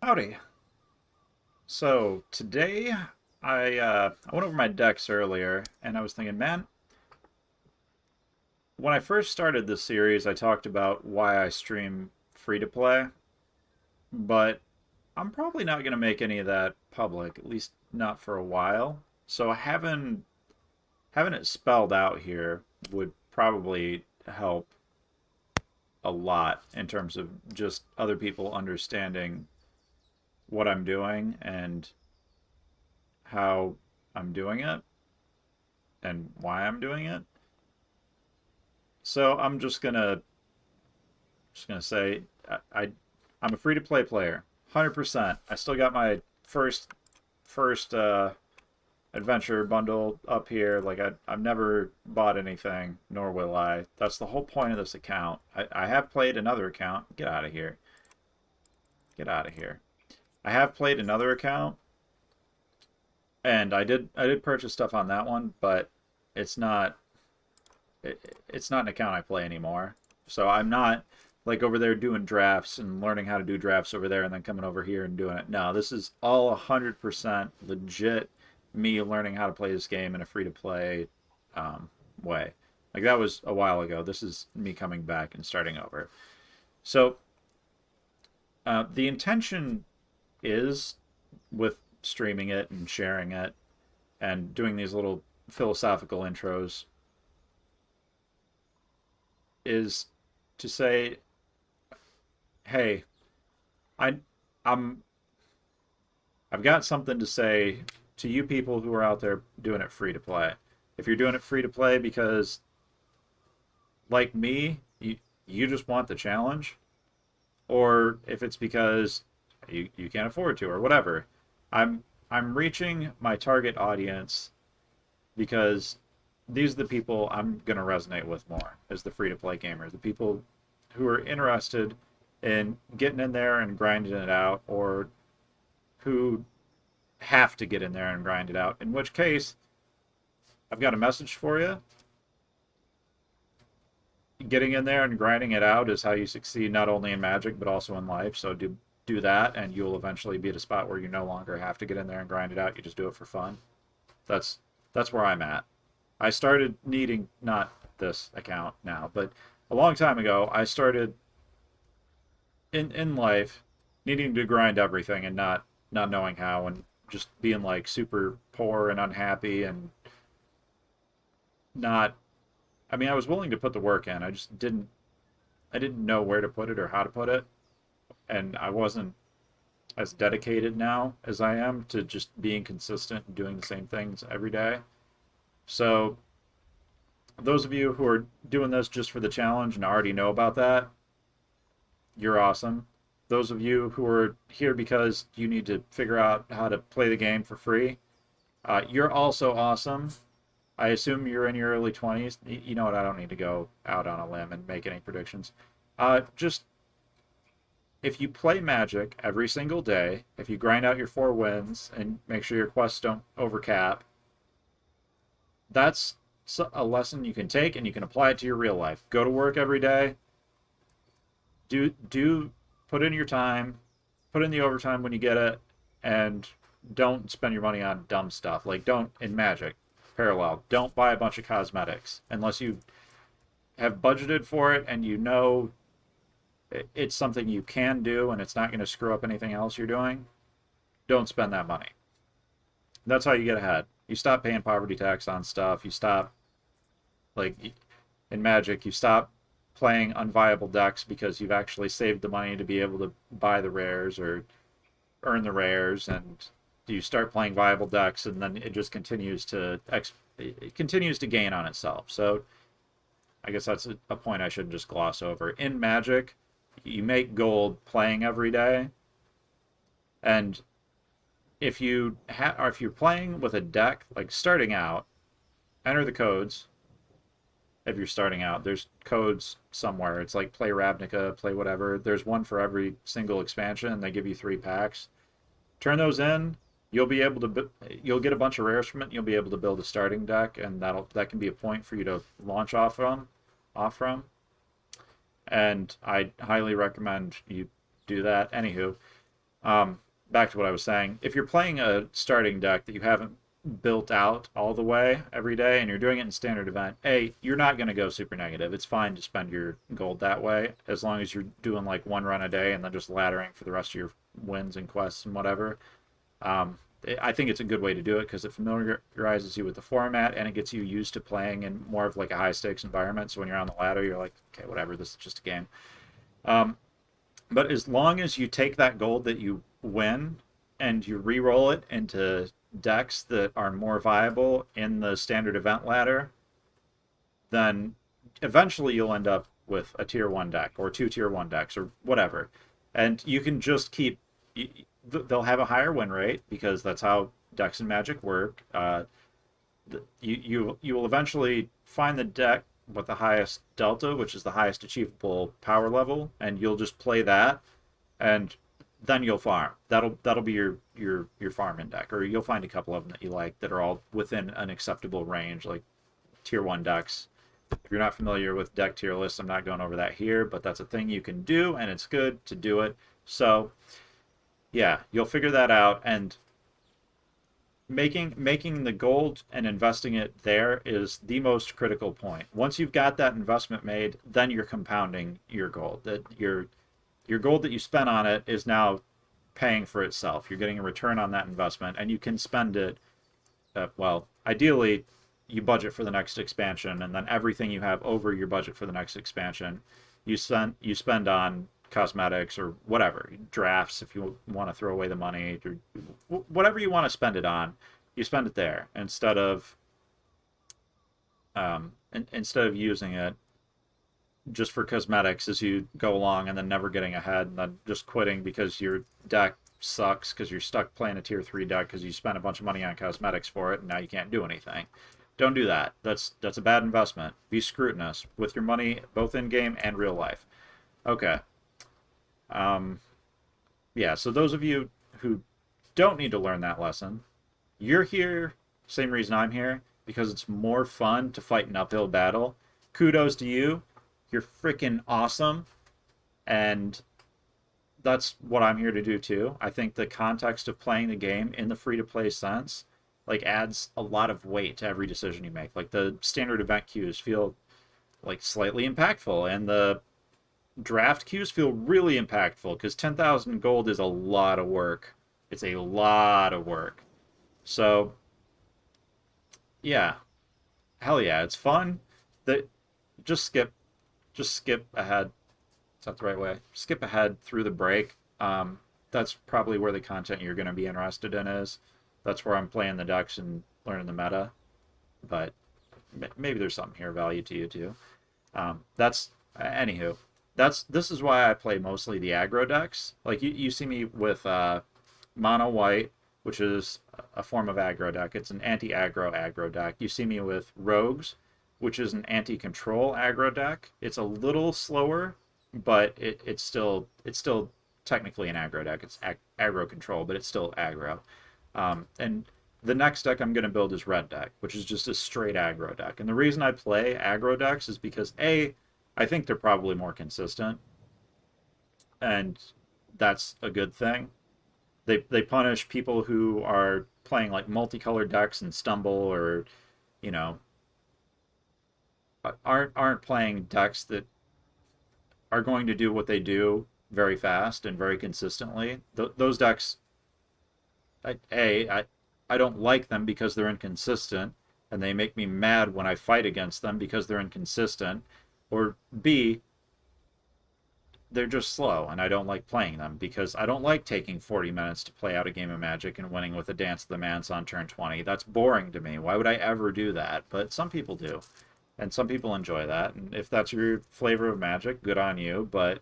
Howdy. So today I went over my decks earlier and I was thinking, man, when I first started this series, I talked about why I stream free to play, but I'm probably not going to make any of that public, at least not for a while. So having it spelled out here would probably help a lot in terms of just other people understanding what I'm doing and how I'm doing it and why I'm doing it. So I'm just gonna say I'm a free to play player, 100%. I still got my first adventure bundle up here. Like I've never bought anything, nor will I. That's the whole point of this account. I have played another account. Get out of here. Get out of here. I have played another account, and I did purchase stuff on that one, but it's not it's not an account I play anymore. So I'm not like over there doing drafts and learning how to do drafts over there and then coming over here and doing it. No, this is all 100% legit me learning how to play this game in a free to play way. Like that was a while ago. This is me coming back and starting over. So the intention is with streaming it and sharing it and doing these little philosophical intros is to say, hey, I I'm I've got something to say to you people who are out there doing it free to play. If you're doing it free to play because like me, you just want the challenge, or if it's because you can't afford to or whatever. I'm reaching my target audience because these are the people I'm going to resonate with more as the free to play gamer. The people who are interested in getting in there and grinding it out, or who have to get in there and grind it out. In which case, I've got a message for you. Getting in there and grinding it out is how you succeed not only in Magic but also in life. So do that, and you'll eventually be at a spot where you no longer have to get in there and grind it out. You just do it for fun. That's that's where I'm at. I started needing not this account now, but a long time ago, I started in life needing to grind everything and not knowing how, and just being like super poor and unhappy and not. I mean, I was willing to put the work in. I didn't know where to put it or how to put it, and I wasn't as dedicated now as I am to just being consistent and doing the same things every day. So those of you who are doing this just for the challenge and already know about that, you're awesome. Those of you who are here because you need to figure out how to play the game for free, you're also awesome. I assume you're in your early 20s. You know what? I don't need to go out on a limb and make any predictions. Just if you play Magic every single day, if you grind out your 4 wins and make sure your quests don't overcap, that's a lesson you can take and you can apply it to your real life. Go to work every day. Do put in your time, put in the overtime when you get it, and don't spend your money on dumb stuff. Like don't in Magic parallel. Don't buy a bunch of cosmetics unless you have budgeted for it and you know it's something you can do and it's not going to screw up anything else you're doing. Don't spend that money. That's how you get ahead. You stop paying poverty tax on stuff. You stop, like in Magic, you stop playing unviable decks because you've actually saved the money to be able to buy the rares or earn the rares, and you start playing viable decks, and then it just it continues to gain on itself. So I guess that's a point I should just gloss over. In Magic, you make gold playing every day, and if you're playing with a deck like starting out, enter the codes. If you're starting out, there's codes somewhere. It's like play Ravnica, play whatever. There's one for every single expansion, and they give you 3 packs. Turn those in. You'll get a bunch of rares from it. And you'll be able to build a starting deck, and that can be a point for you to launch off from. And I highly recommend you do that. Anywho, Back to what I was saying. If you're playing a starting deck that you haven't built out all the way every day and you're doing it in standard event, you're not going to go super negative. It's fine to spend your gold that way as long as you're doing like one run a day and then just laddering for the rest of your wins and quests and whatever. Um, I think it's a good way to do it because it familiarizes you with the format and it gets you used to playing in more of like a high stakes environment. So when you're on the ladder, you're like, okay, whatever, this is just a game. Um, but as long as you take that gold that you win and you re-roll it into decks that are more viable in the standard event ladder, then eventually you'll end up with a tier 1 deck or two tier 1 decks or whatever. And you can just keep, they'll have a higher win rate because that's how decks and Magic work. You will eventually find the deck with the highest delta, which is the highest achievable power level, and you'll just play that, and then you'll farm. That'll be your farming deck, or you'll find a couple of them that you like that are all within an acceptable range, like tier 1 decks. If you're not familiar with deck tier lists, I'm not going over that here, but that's a thing you can do, and it's good to do it. So yeah, you'll figure that out, and making the gold and investing it there is the most critical point. Once you've got that investment made, then you're compounding your gold. That your gold that you spent on it is now paying for itself. You're getting a return on that investment, and you can spend it. Well, ideally, you budget for the next expansion, and then everything you have over your budget for the next expansion, you spend on cosmetics or whatever, drafts if you want to throw away the money, or whatever you want to spend it on, you spend it there instead of using it just for cosmetics as you go along and then never getting ahead and then just quitting because your deck sucks because you're stuck playing a tier 3 deck because you spent a bunch of money on cosmetics for it and now you can't do anything. Don't do that. That's a bad investment. Be scrutinous with your money both in game and real life. Okay. Yeah, so those of you who don't need to learn that lesson, you're here, same reason I'm here, because it's more fun to fight an uphill battle. Kudos to you. You're freaking awesome. And that's what I'm here to do too. I think the context of playing the game in the free-to-play sense like adds a lot of weight to every decision you make. Like the standard event queues feel like slightly impactful, and the draft queues feel really impactful because 10,000 gold is a lot of work. It's a lot of work. So, yeah, hell yeah, it's fun. That just skip ahead. Is that the right way? Skip ahead through the break. That's probably where the content you're going to be interested in is. That's where I'm playing the decks and learning the meta. But maybe there's something here of value to you too. That's anywho. This is why I play mostly the aggro decks. Like you see me with mono white, which is a form of aggro deck. It's an anti-aggro deck. You see me with rogues, which is an anti-control aggro deck. It's a little slower, but it's still technically an aggro deck. It's aggro control, but it's still aggro. And the next deck I'm going to build is red deck, which is just a straight aggro deck. And the reason I play aggro decks is because I think they're probably more consistent, and that's a good thing. They punish people who are playing like multicolored decks and stumble, or you know aren't playing decks that are going to do what they do very fast and very consistently. Those decks, I don't like them because they're inconsistent, and they make me mad when I fight against them because they're inconsistent. Or B, they're just slow, and I don't like playing them because I don't like taking 40 minutes to play out a game of Magic and winning with a Dance of the Mance on turn 20. That's boring to me. Why would I ever do that? But some people do, and some people enjoy that. And if that's your flavor of Magic, good on you, but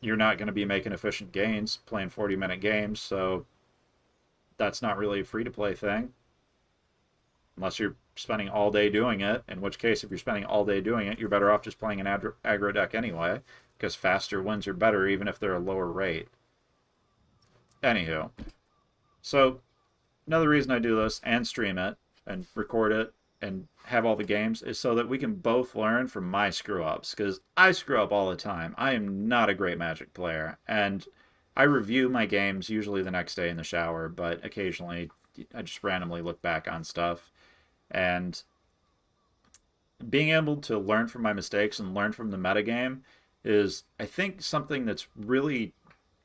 you're not going to be making efficient gains playing 40-minute games, so that's not really a free-to-play thing. Unless you're spending all day doing it, in which case, if you're spending all day doing it, you're better off just playing an aggro deck anyway, because faster wins are better even if they're a lower rate. Anywho, so another reason I do this and stream it and record it and have all the games is so that we can both learn from my screw-ups, because I screw up all the time. I am not a great Magic player, and I review my games usually the next day in the shower, but occasionally I just randomly look back on stuff. And being able to learn from my mistakes and learn from the metagame is, I think, something that's really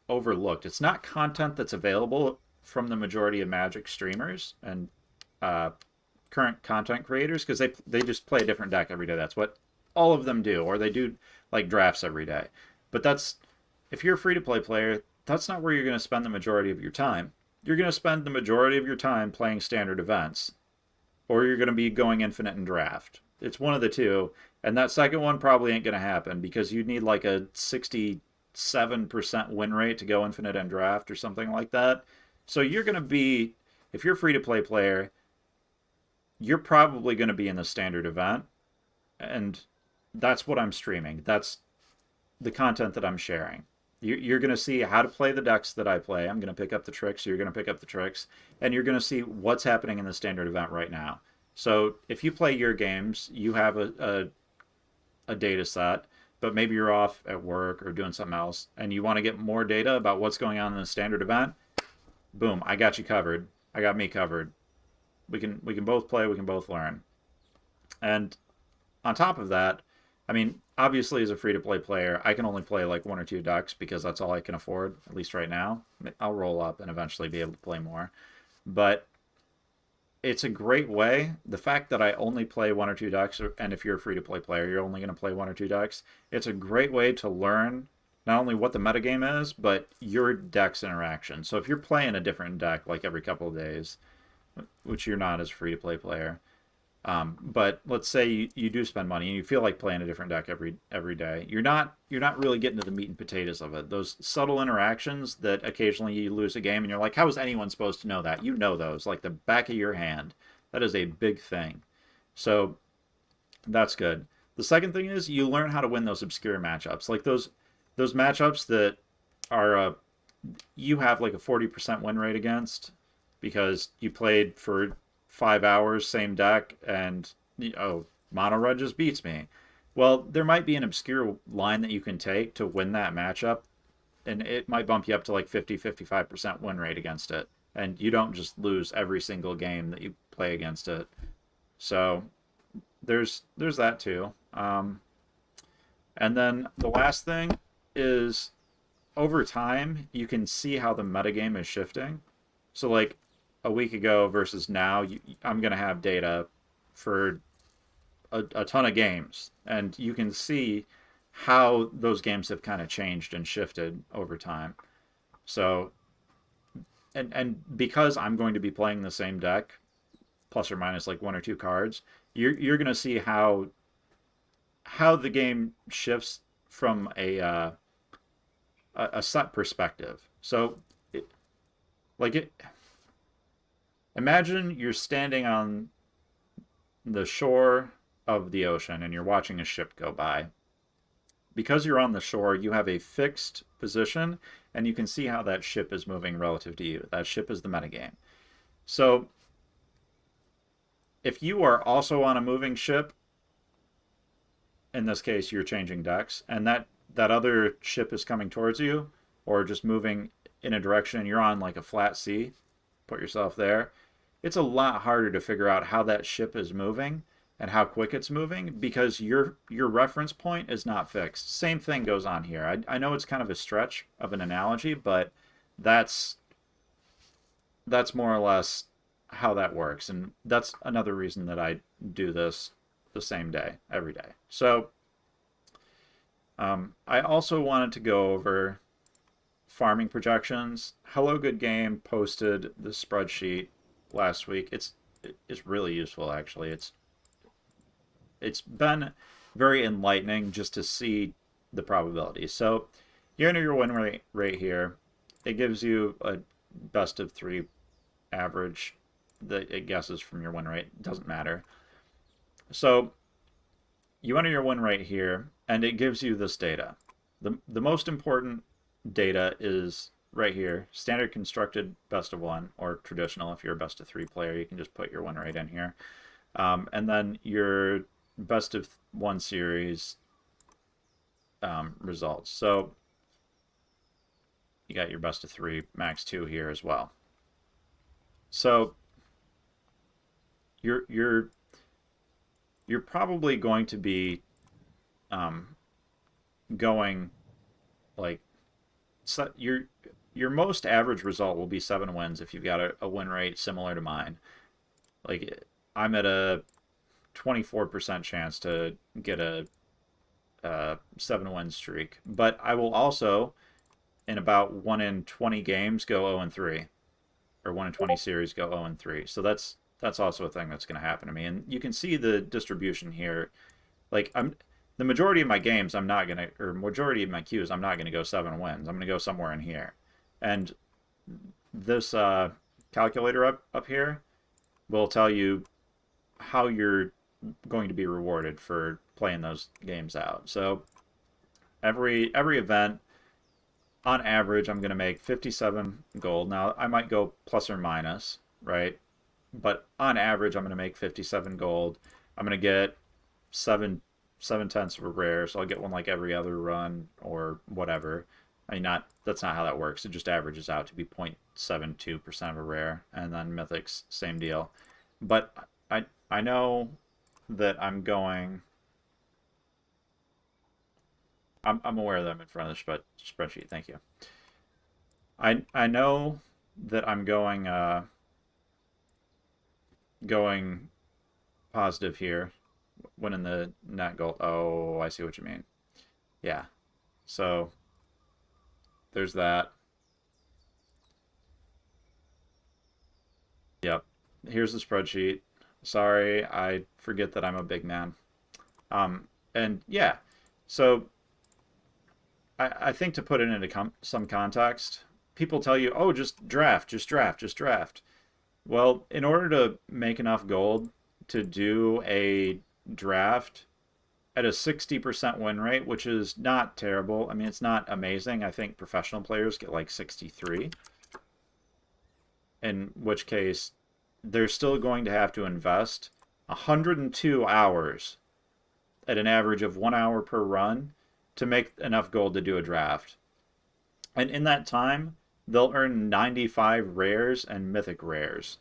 overlooked. It's not content that's available from the majority of Magic streamers and uh, current content creators, because they just play a different deck every day. That's what all of them do, or they do like drafts every day. But that's, if you're a free to play player, that's not where you're going to spend the majority of your time. You're going to spend the majority of your time playing standard events, or you're going to be going infinite in draft. It's one of the two, and that second one probably ain't going to happen because you need like a 67% win rate to go infinite in draft or something like that. So you're going to be, if you're a free to play player, you're probably going to be in the standard event, and that's what I'm streaming. That's the content that I'm sharing. You're going to see how to play the decks that I play. I'm going to pick up the tricks. You're going to pick up the tricks. And you're going to see what's happening in the standard event right now. So if you play your games, you have a data set, but maybe you're off at work or doing something else, and you want to get more data about what's going on in the standard event, boom, I got you covered. I got me covered. We can both play. We can both learn. And on top of that, I mean, obviously, as a free to play player, I can only play like one or two decks because that's all I can afford, at least right now. I'll roll up and eventually be able to play more. But it's a great way. The fact that I only play one or two decks, and if you're a free to play player, you're only going to play one or two decks, it's a great way to learn not only what the metagame is, but your deck's interaction. So if you're playing a different deck like every couple of days, which you're not as a free to play player, but let's say you do spend money and you feel like playing a different deck every day. You're not really getting to the meat and potatoes of it. Those subtle interactions that occasionally you lose a game and you're like, how is anyone supposed to know that? You know those like the back of your hand. That is a big thing. So that's good. The second thing is you learn how to win those obscure matchups, like those matchups that are you have like a 40% win rate against because you played for 5 hours, same deck, and mono red just beats me. Well, there might be an obscure line that you can take to win that matchup, and it might bump you up to like 50-55% win rate against it. And you don't just lose every single game that you play against it. So there's that too. And then the last thing is over time, you can see how the metagame is shifting. So like a week ago versus now, I'm going to have data for a ton of games, and you can see how those games have kind of changed and shifted over time. So, and because I'm going to be playing the same deck, plus or minus like one or two cards, you're going to see how the game shifts from a set perspective. So, imagine you're standing on the shore of the ocean and you're watching a ship go by. Because you're on the shore, you have a fixed position and you can see how that ship is moving relative to you. That ship is the metagame. So if you are also on a moving ship, in this case you're changing decks, and that other ship is coming towards you or just moving in a direction, you're on like a flat sea, put yourself there, it's a lot harder to figure out how that ship is moving and how quick it's moving because your reference point is not fixed. Same thing goes on here. I know it's kind of a stretch of an analogy, but that's more or less how that works, and that's another reason that I do this the same day every day. So I also wanted to go over farming projections. Hello Good Game posted the spreadsheet last week. It's really useful actually. It's been very enlightening just to see the probability. So you enter your win rate here. It gives you a best of 3 average that it guesses from your win rate. It doesn't matter. So you enter your win rate here, and it gives you this data. The most important data is right here, standard constructed best of 1, or traditional. If you're a best of 3 player, you can just put your win rate in here. And then your best of 1 series results. So you got your best of 3 max 2 here as well. So you're probably going to be going like your most average result will be 7 wins if you've got a win rate similar to mine. Like I'm at a 24% chance to get a 7-win streak, but I will also in about 1 in 20 games go 0-3, or 1 in 20 series go 0-3. So that's also a thing that's going to happen to me, and you can see the distribution here. Like the majority of my games I'm not gonna, or majority of my queues I'm not gonna go 7 wins. I'm gonna go somewhere in here, and this calculator up here will tell you how you're going to be rewarded for playing those games out. So every event, on average, I'm going to make 57 gold. Now, I might go plus or minus, right? But on average, I'm going to make 57 gold. I'm going to get 7/10 of a rare, so I'll get one like every other run or whatever. I mean, that's not how that works. It just averages out to be 0.72% of a rare, and then mythics, same deal. But I know that I'm going. I'm aware that I'm in front of the spreadsheet. Thank you. I know that I'm going positive here, winning the net gold. Oh, I see what you mean. Yeah. So there's that. Yep. Here's the spreadsheet. Sorry, I forget that I'm a big man. And yeah, so I think to put it into some context, people tell you, oh, just draft, just draft, just draft. Well, in order to make enough gold to do a draft at a 60% win rate, which is not terrible. I mean, it's not amazing. I think professional players get like 63, in which case they're still going to have to invest 102 hours at an average of 1 hour per run to make enough gold to do a draft. And in that time, they'll earn 95 rares and mythic rares.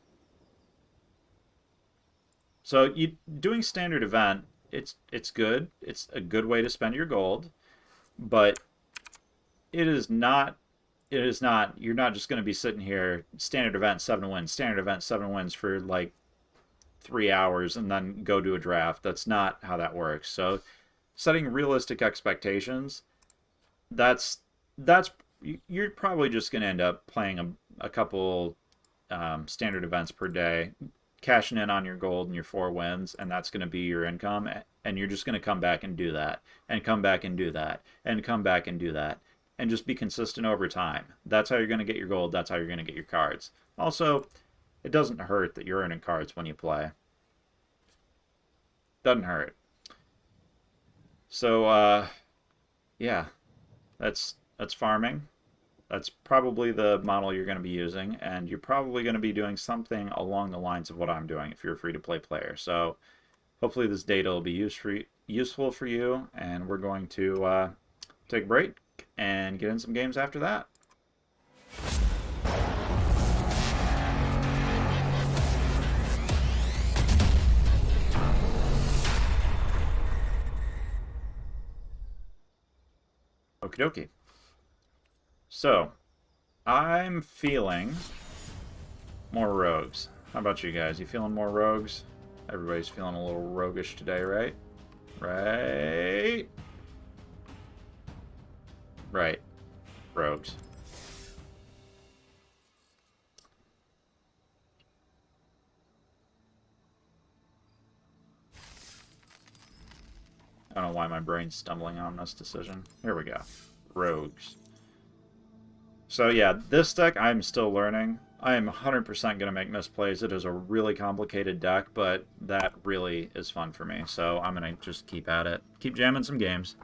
So doing standard event, it's good. It's a good way to spend your gold, but it is not you're not just going to be sitting here standard event 7 wins, standard event 7 wins for like 3 hours and then go do a draft. That's not how that works. So setting realistic expectations, that's you're probably just going to end up playing a couple standard events per day, cashing in on your gold and your 4 wins, and that's going to be your income, and you're just going to come back and do that, and come back and do that, and come back and do that, and just be consistent over time. That's how you're going to get your gold. That's how you're going to get your cards. Also, it doesn't hurt that you're earning cards when you play. Doesn't hurt. So, yeah, that's farming. That's probably the model you're going to be using, and you're probably going to be doing something along the lines of what I'm doing if you're a free-to-play player. So hopefully this data will be useful for you, and we're going to take a break and get in some games after that. Okie dokie. So, I'm feeling more rogues. How about you guys? You feeling more rogues? Everybody's feeling a little roguish today, right? Right? Right. Rogues. I don't know why my brain's stumbling on this decision. Here we go. Rogues. So yeah, this deck I'm still learning. I am 100% going to make misplays. It is a really complicated deck, but that really is fun for me. So I'm going to just keep at it. Keep jamming some games.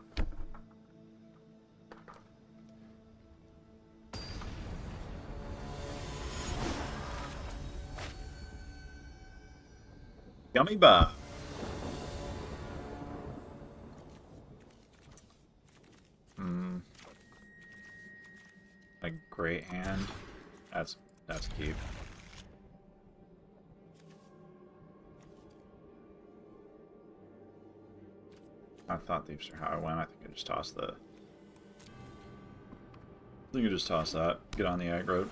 Gummy buff. great hand. That's keep. I thought thieves are how I went. I think I just tossed the. I think I just toss that. Get on the aggro.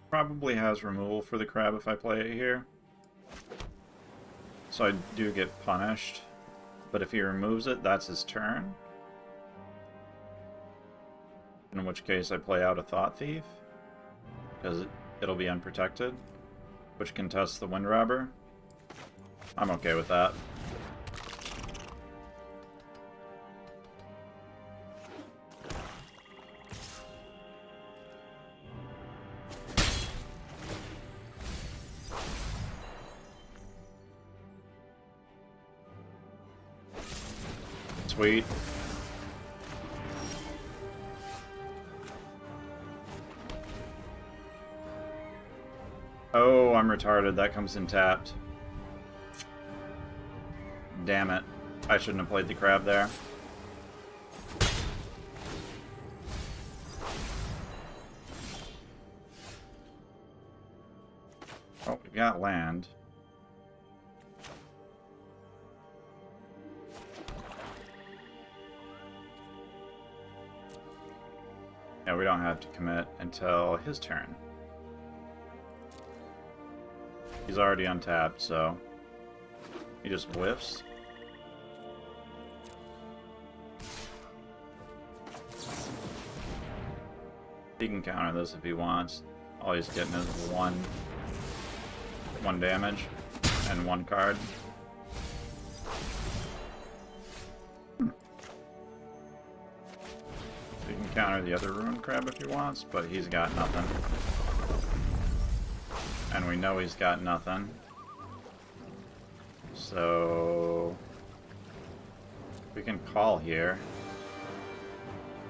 Probably has removal for the crab if I play it here. So I do get punished. But if he removes it, that's his turn. In which case I play out a Thought Thief. Because it'll be unprotected. Which contests the Wind Robber. I'm okay with that. Sweet. Oh, I'm retarded. That comes in tapped. Damn it. I shouldn't have played the crab there. Oh, we got land. Yeah, we don't have to commit until his turn. He's already untapped, so he just whiffs. He can counter this if he wants. All he's getting is one damage and one card. He can counter the other Ruined Crab if he wants, but he's got nothing. And we know he's got nothing. So we can call here.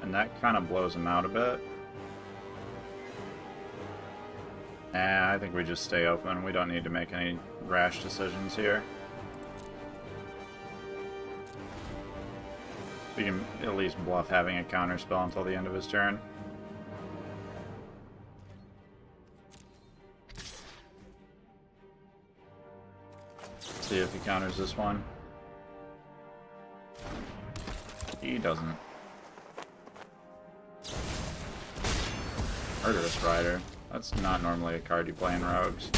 And that kind of blows him out a bit. I think we just stay open. We don't need to make any rash decisions here. We can at least bluff having a counter spell until the end of his turn. See if he counters this one. He doesn't. Murderous Rider. That's not normally a card you play in Rogues.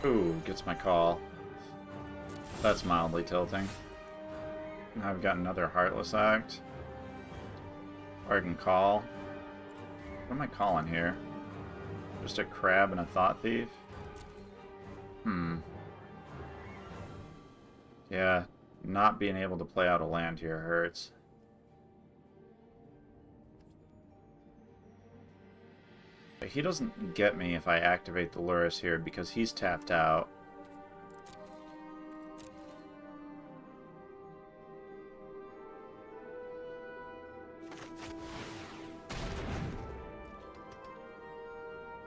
Ooh, gets my call. That's mildly tilting. Now I've got another Heartless Act. Or I can call. What am I calling here? Just a crab and a Thought Thief? Yeah, not being able to play out a land here hurts. But he doesn't get me if I activate the Lurrus here because he's tapped out.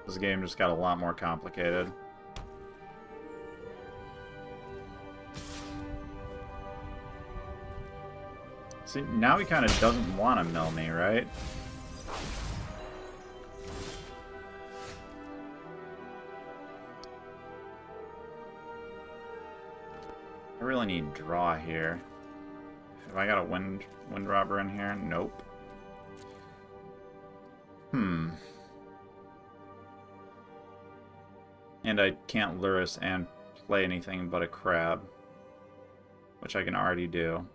This game just got a lot more complicated. See, now he kind of doesn't want to mill me, right? I really need draw here. Have I got a wind robber in here? Nope. And I can't Lurrus and play anything but a crab, which I can already do.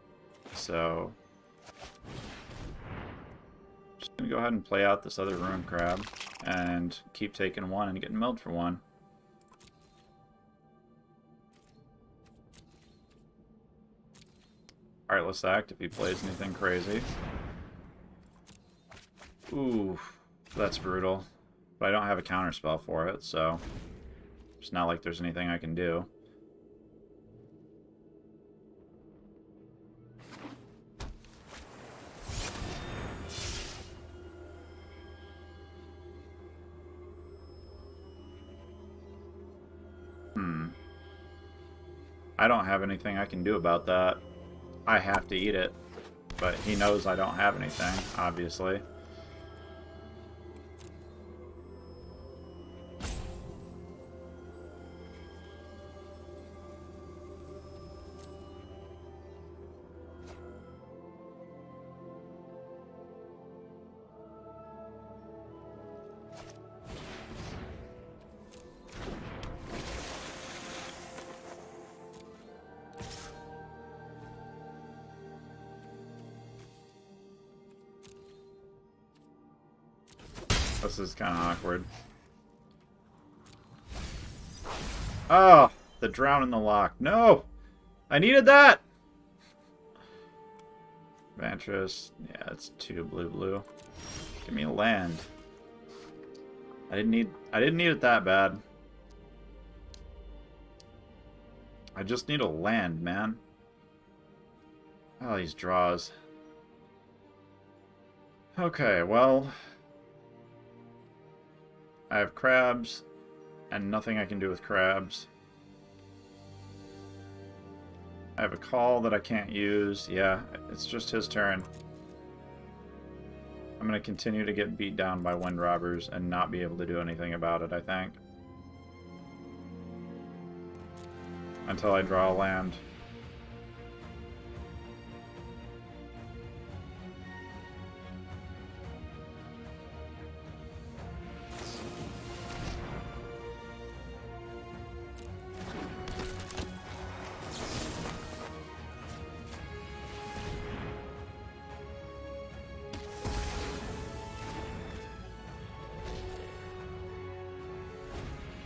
So just gonna go ahead and play out this other Ruined Crab and keep taking one and getting milled for one. Heartless Act if he plays anything crazy. Ooh, that's brutal. But I don't have a counterspell for it, so it's not like there's anything I can do. I don't have anything I can do about that. I have to eat it. But he knows I don't have anything, obviously. This is kind of awkward. Oh, the drown in the lock. No! I needed that! Vantress. Yeah, it's 2 blue. Give me a land. I didn't need it that bad. I just need a land, man. Oh, these draws. Okay, well, I have crabs, and nothing I can do with crabs. I have a call that I can't use. Yeah, it's just his turn. I'm going to continue to get beat down by wind robbers and not be able to do anything about it, I think. Until I draw a land.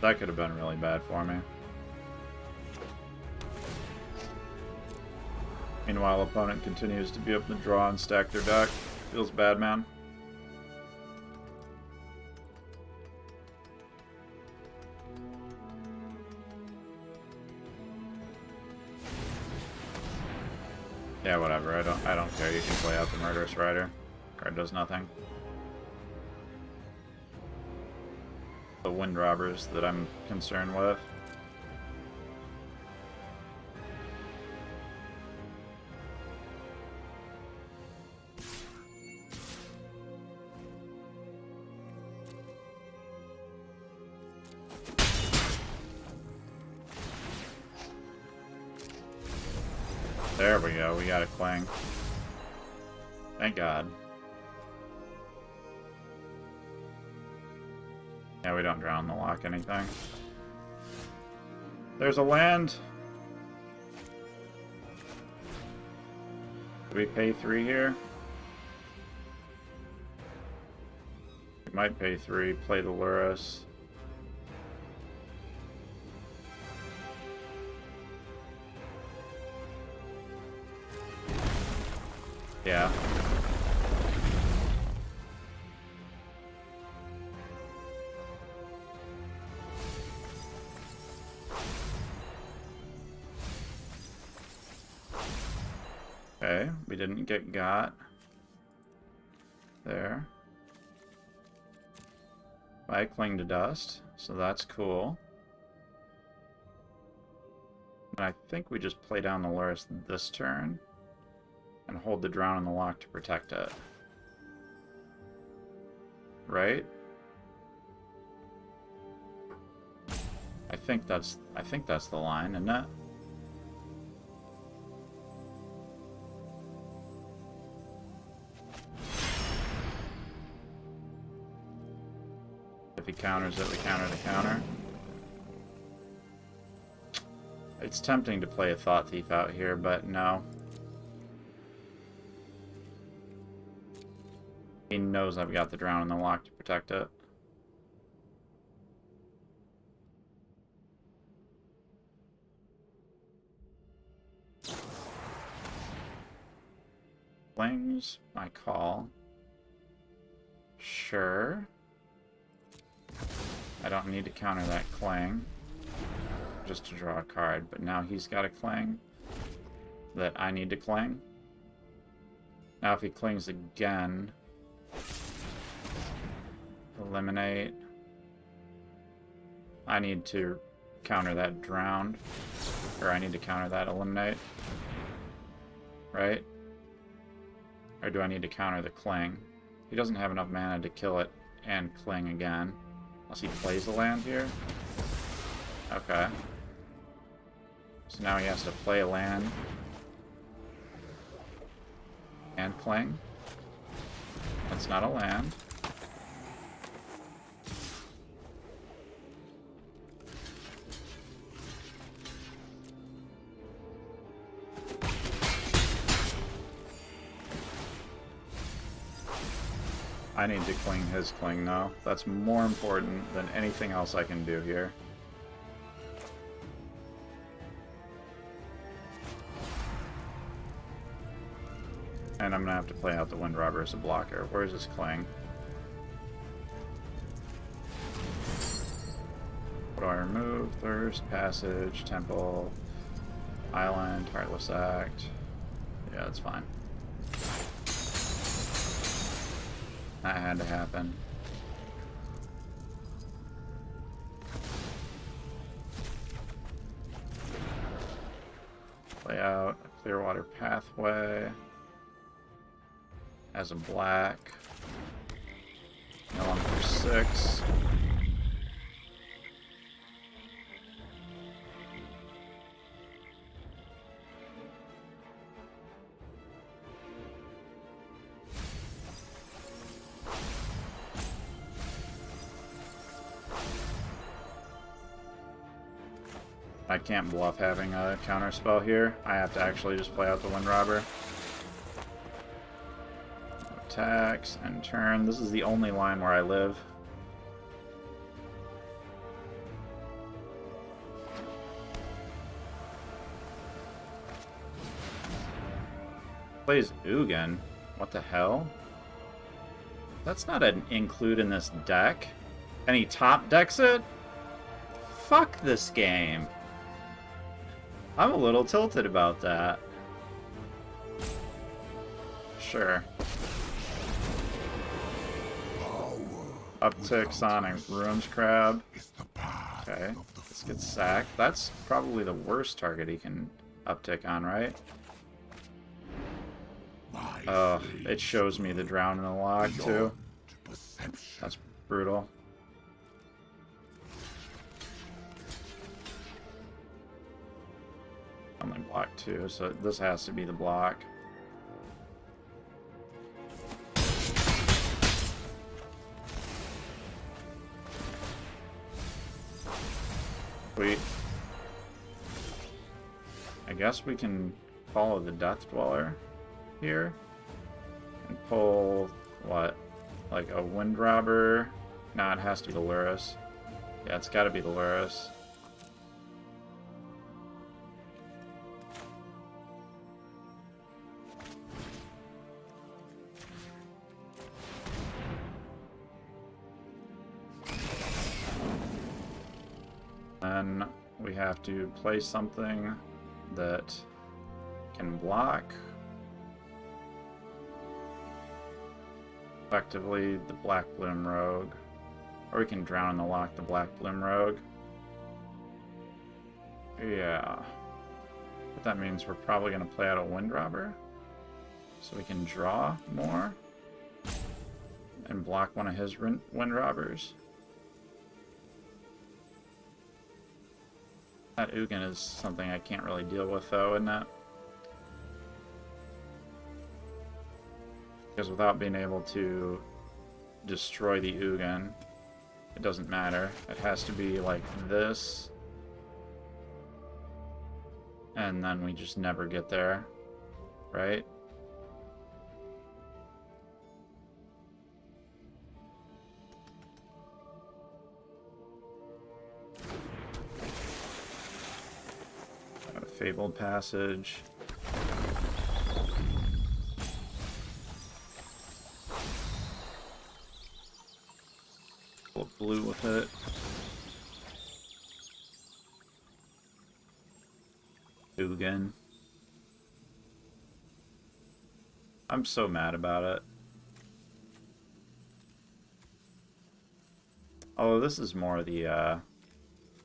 That could have been really bad for me. Meanwhile, opponent continues to be able to draw and stack their deck. Feels bad, man. Yeah, whatever. I don't care. You can play out the Murderous Rider. Card does nothing. The wind robbers that I'm concerned with. There we go, we got a clang. Thank God. Yeah, we don't drown the lock anything. There's a land. Do we pay 3 here? We might pay 3, play the Lurrus. Yeah. Okay, we didn't get got. There. I cling to dust, so that's cool. And I think we just play down the Lurrus this turn. And hold the drown in the lock to protect it. Right? I think that's the line, isn't it? If he counters it, we counter the counter. It's tempting to play a Thought Thief out here, but no. He knows I've got the drown in the lock to protect it. Flings, my call. Sure. I don't need to counter that clang. Just to draw a card, but now he's got a clang that I need to clang. Now if he clings again, eliminate. I need to counter that drowned. Or I need to counter that eliminate. Right? Or do I need to counter the cling? He doesn't have enough mana to kill it and cling again. Unless he plays a land here. Okay. So now he has to play a land. And cling. That's not a land. I need to cling his cling now. That's more important than anything else I can do here. And I'm gonna have to play out the Wind Robber as a blocker. Where's his cling? What do I remove? Thirst, Passage, Temple, Island, Heartless Act. Yeah, that's fine. That had to happen. Play out a Clearwater Pathway as a black. Mill on for 6. I can't bluff having a counter spell here. I have to actually just play out the Wind Robber. Attacks and turn. This is the only line where I live. Plays Ugin. What the hell? That's not an include in this deck. And he top decks it? Fuck this game. I'm a little tilted about that. Sure. Uptick Sonic Ruins Crab. Okay, this gets sacked. That's probably the worst target he can uptick on, right? It shows me the drown in the lock too. That's brutal. Only block 2, so this has to be the block. Sweet. I guess we can follow the Death Dweller here and pull what? Like a Wind Robber? Nah, it has to be the Lurrus. Yeah, it's gotta be the Lurrus. Then we have to play something that can block. Effectively, the Black Bloom Rogue. Or we can drown in the lock the Black Bloom Rogue. Yeah. But that means we're probably going to play out a Wind Robber. So we can draw more. And block one of his Wind Robbers. That Ugin is something I can't really deal with, though, isn't it? Because without being able to destroy the Ugin, it doesn't matter. It has to be like this. And then we just never get there, right? Fabled Passage. Pull blue with it. Ugin. I'm so mad about it. Although this is more the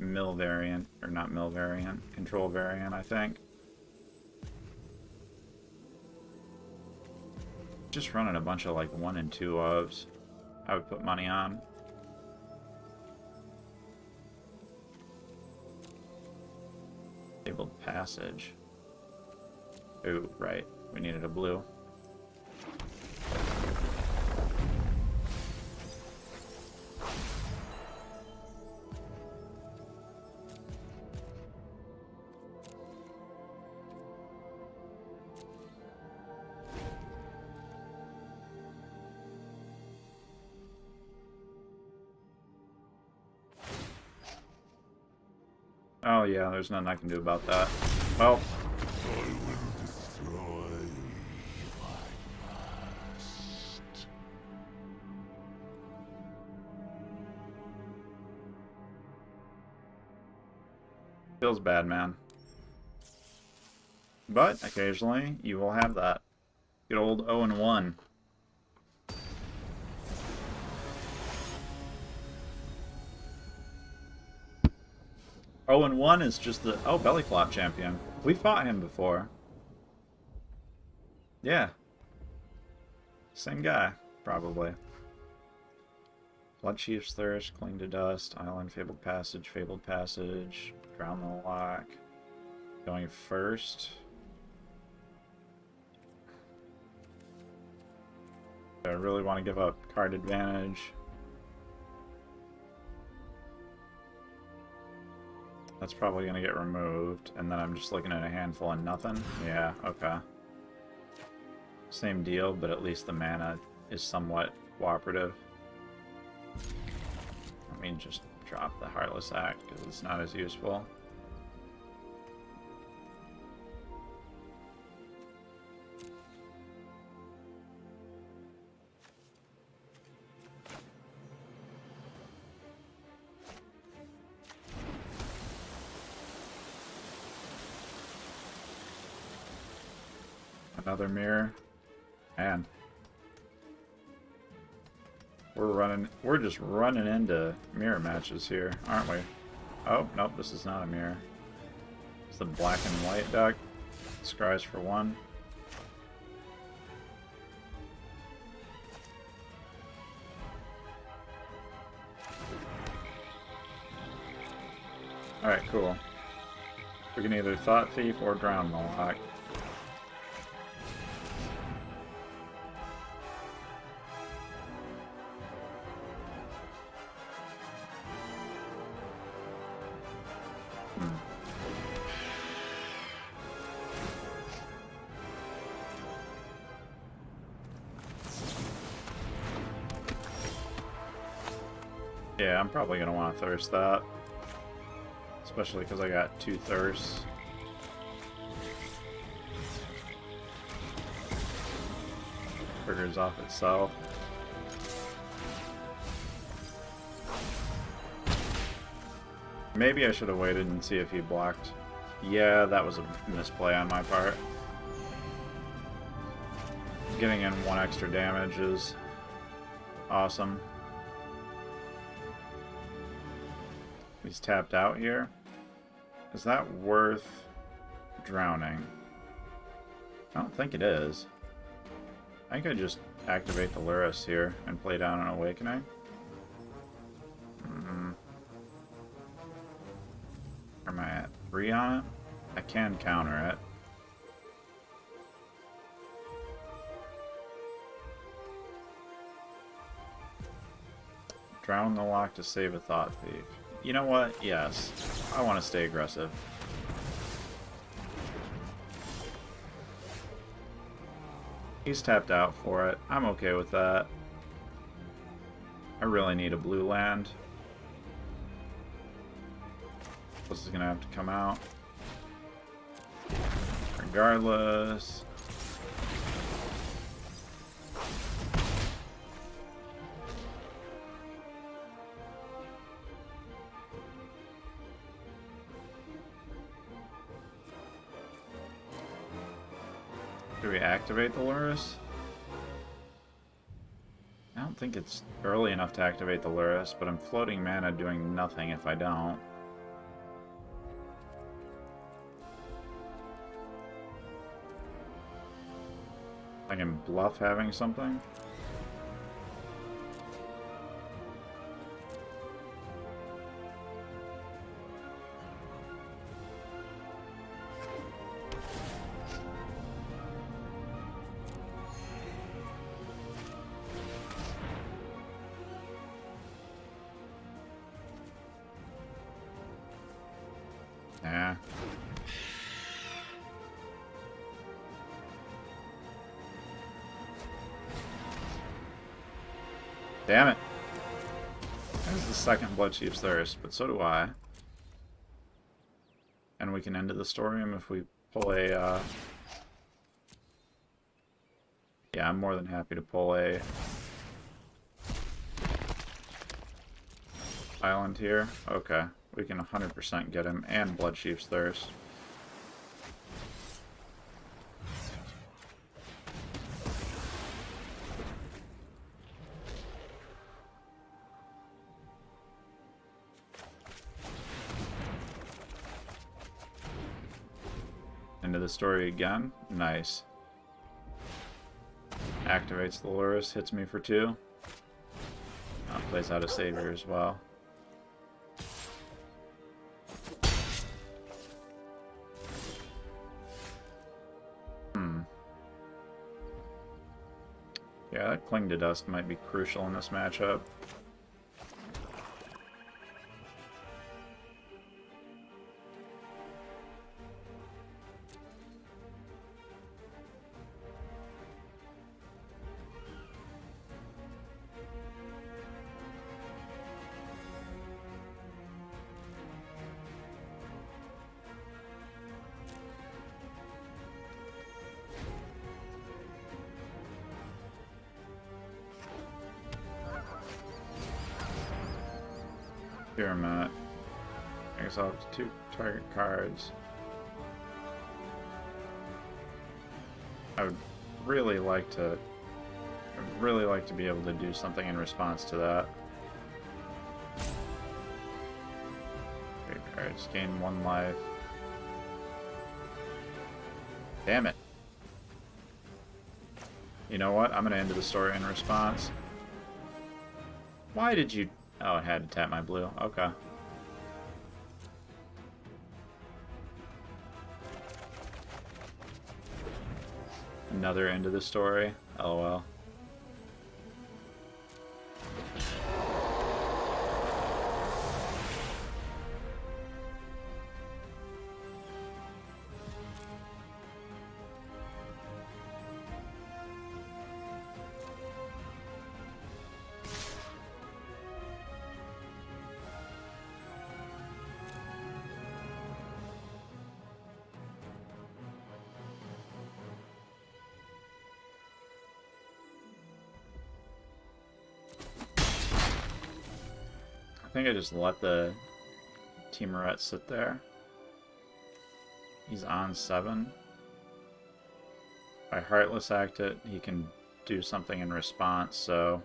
mill variant, or not mill variant, control variant, I think. Just running a bunch of like 1 and 2 ofs. I would put money on. Fabled Passage. Ooh, right. We needed a blue. Oh yeah, there's nothing I can do about that. Well, feels bad, man. But occasionally you will have that. Good old 0 and 1. Oh, and 1 is just the belly flop champion. We fought him before. Yeah. Same guy, probably. Blood Chief's Thirst, Cling to Dust, Island, Fabled Passage, Drown the Lock. Going first. I really want to give up card advantage. That's probably going to get removed, and then I'm just looking at a handful of nothing. Yeah, okay. Same deal, but at least the mana is somewhat cooperative. I mean, just drop the Heartless Act, because it's not as useful. Another mirror. Man. We're just running into mirror matches here, aren't we? Oh, nope, this is not a mirror. It's the black and white deck. Scries for 1. Alright, cool. We can either Thought Thief or Drown the Lock. Yeah, I'm probably going to want to thirst that. Especially because I got 2 thirsts. Triggers off itself. Maybe I should have waited and see if he blocked. Yeah, that was a misplay on my part. Getting in 1 extra damage is awesome. He's tapped out here. Is that worth drowning? I don't think it is. I could just activate the Lurrus here and play down an Awakening. Am I at 3 on it? I can counter it. Drown the Lock to save a Thought Thief. You know what? Yes. I want to stay aggressive. He's tapped out for it. I'm okay with that. I really need a blue land. This is going to have to come out. Regardless. Do we activate the Lurrus? I don't think it's early enough to activate the Lurrus, but I'm floating mana doing nothing if I don't. I can bluff having something. Yeah. Damn it. There's the second Blood Chief's Thirst, but so do I. And we can end the story if we pull a, yeah, I'm more than happy to pull a island here. Okay, we can 100% get him and Blood Chief's Thirst. Into the story again. Nice. Activates the Lurrus, hits me for 2. Plays out a Savior as well. Yeah, that Cling to Dust might be crucial in this matchup. Here I'm at. I guess I'll have 2 target cards. I would really like to be able to do something in response to that. Alright, just gain 1 life. Damn it. You know what? I'm gonna end the story in response. Why did you... Oh, it had to tap my blue. Okay. Another end of the story. LOL. I think I just let the Teameret sit there. He's on 7. If I Heartless Act it, he can do something in response, so...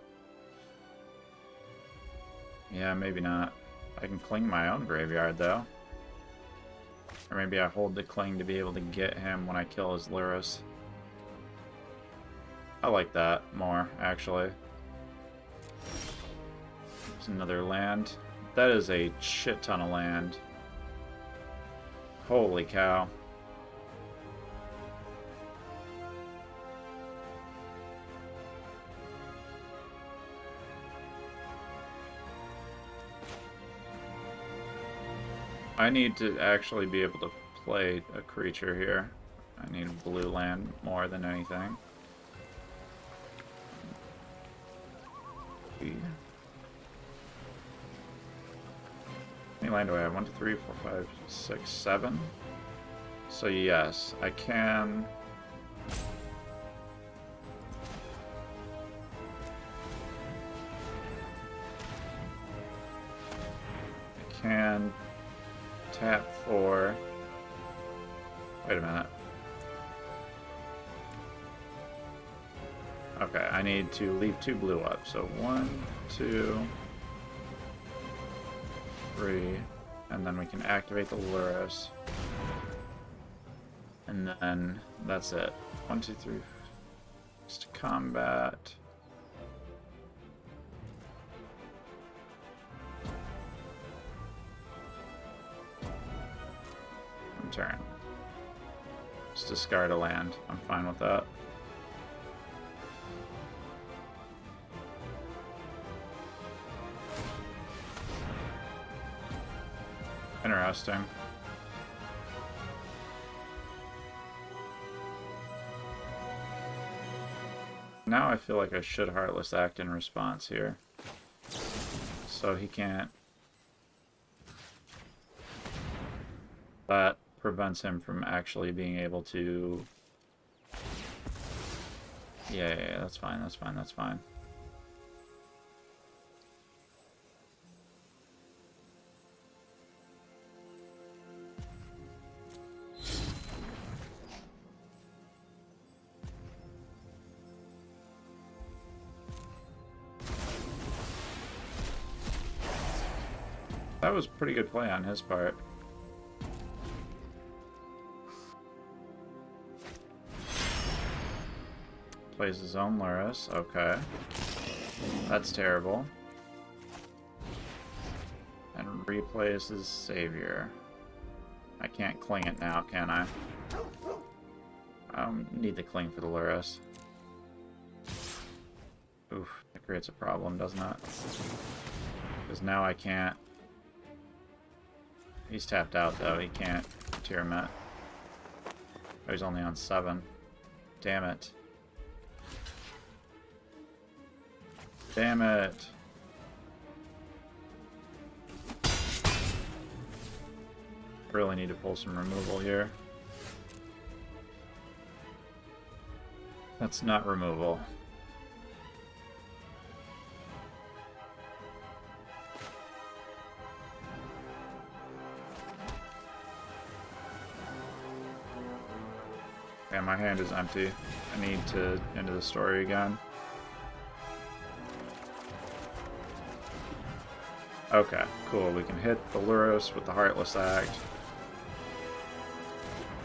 Yeah, maybe not. I can Cling my own graveyard, though. Or maybe I hold the Cling to be able to get him when I kill his Lurrus. I like that more, actually. Another land. That is a shit ton of land. Holy cow. I need to actually be able to play a creature here. I need blue land more than anything. How many land do I have? 1, 2, 3, 4, 5, 6, 7. So yes, I can... tap for... Wait a minute. Okay, I need to leave 2 blue up. So 1, 2, 3, and then we can activate the Lurrus. And then that's it. 1, 2, 3. Just combat. Turn. Just discard a land. I'm fine with that. Interesting. Now I feel like I should Heartless Act in response here. So he can't. That prevents him from actually being able to... Yeah, that's fine, that's fine, that's fine. That was pretty good play on his part. Plays his own Lurrus. Okay. That's terrible. And replays his Savior. I can't cling it now, can I? I don't need the cling for the Lurrus. Oof, that creates a problem, doesn't it? Because now I can't... He's tapped out, though. He can't Tiamat. Oh, he's only on 7. Damn it. Damn it. Really need to pull some removal here. That's not removal. Yeah, my hand is empty. I need to end the story again. Okay, cool. We can hit the Lurrus with the Heartless Act.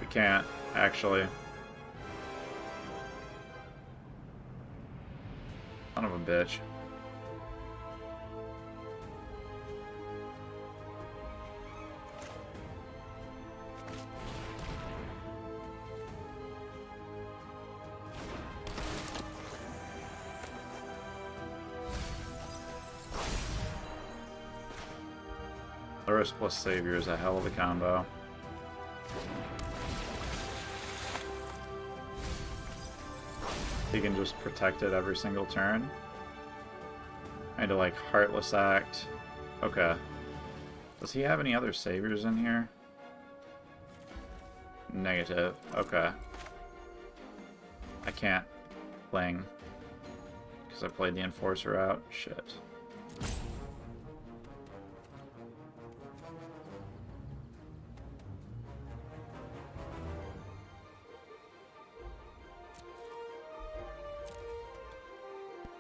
We can't, actually. Son of a bitch. Lurrus plus Savior is a hell of a combo. He can just protect it every single turn. I need to, like, Heartless Act. Okay. Does he have any other Saviors in here? Negative. Okay. I can't cling. Because I played the Enforcer out. Shit.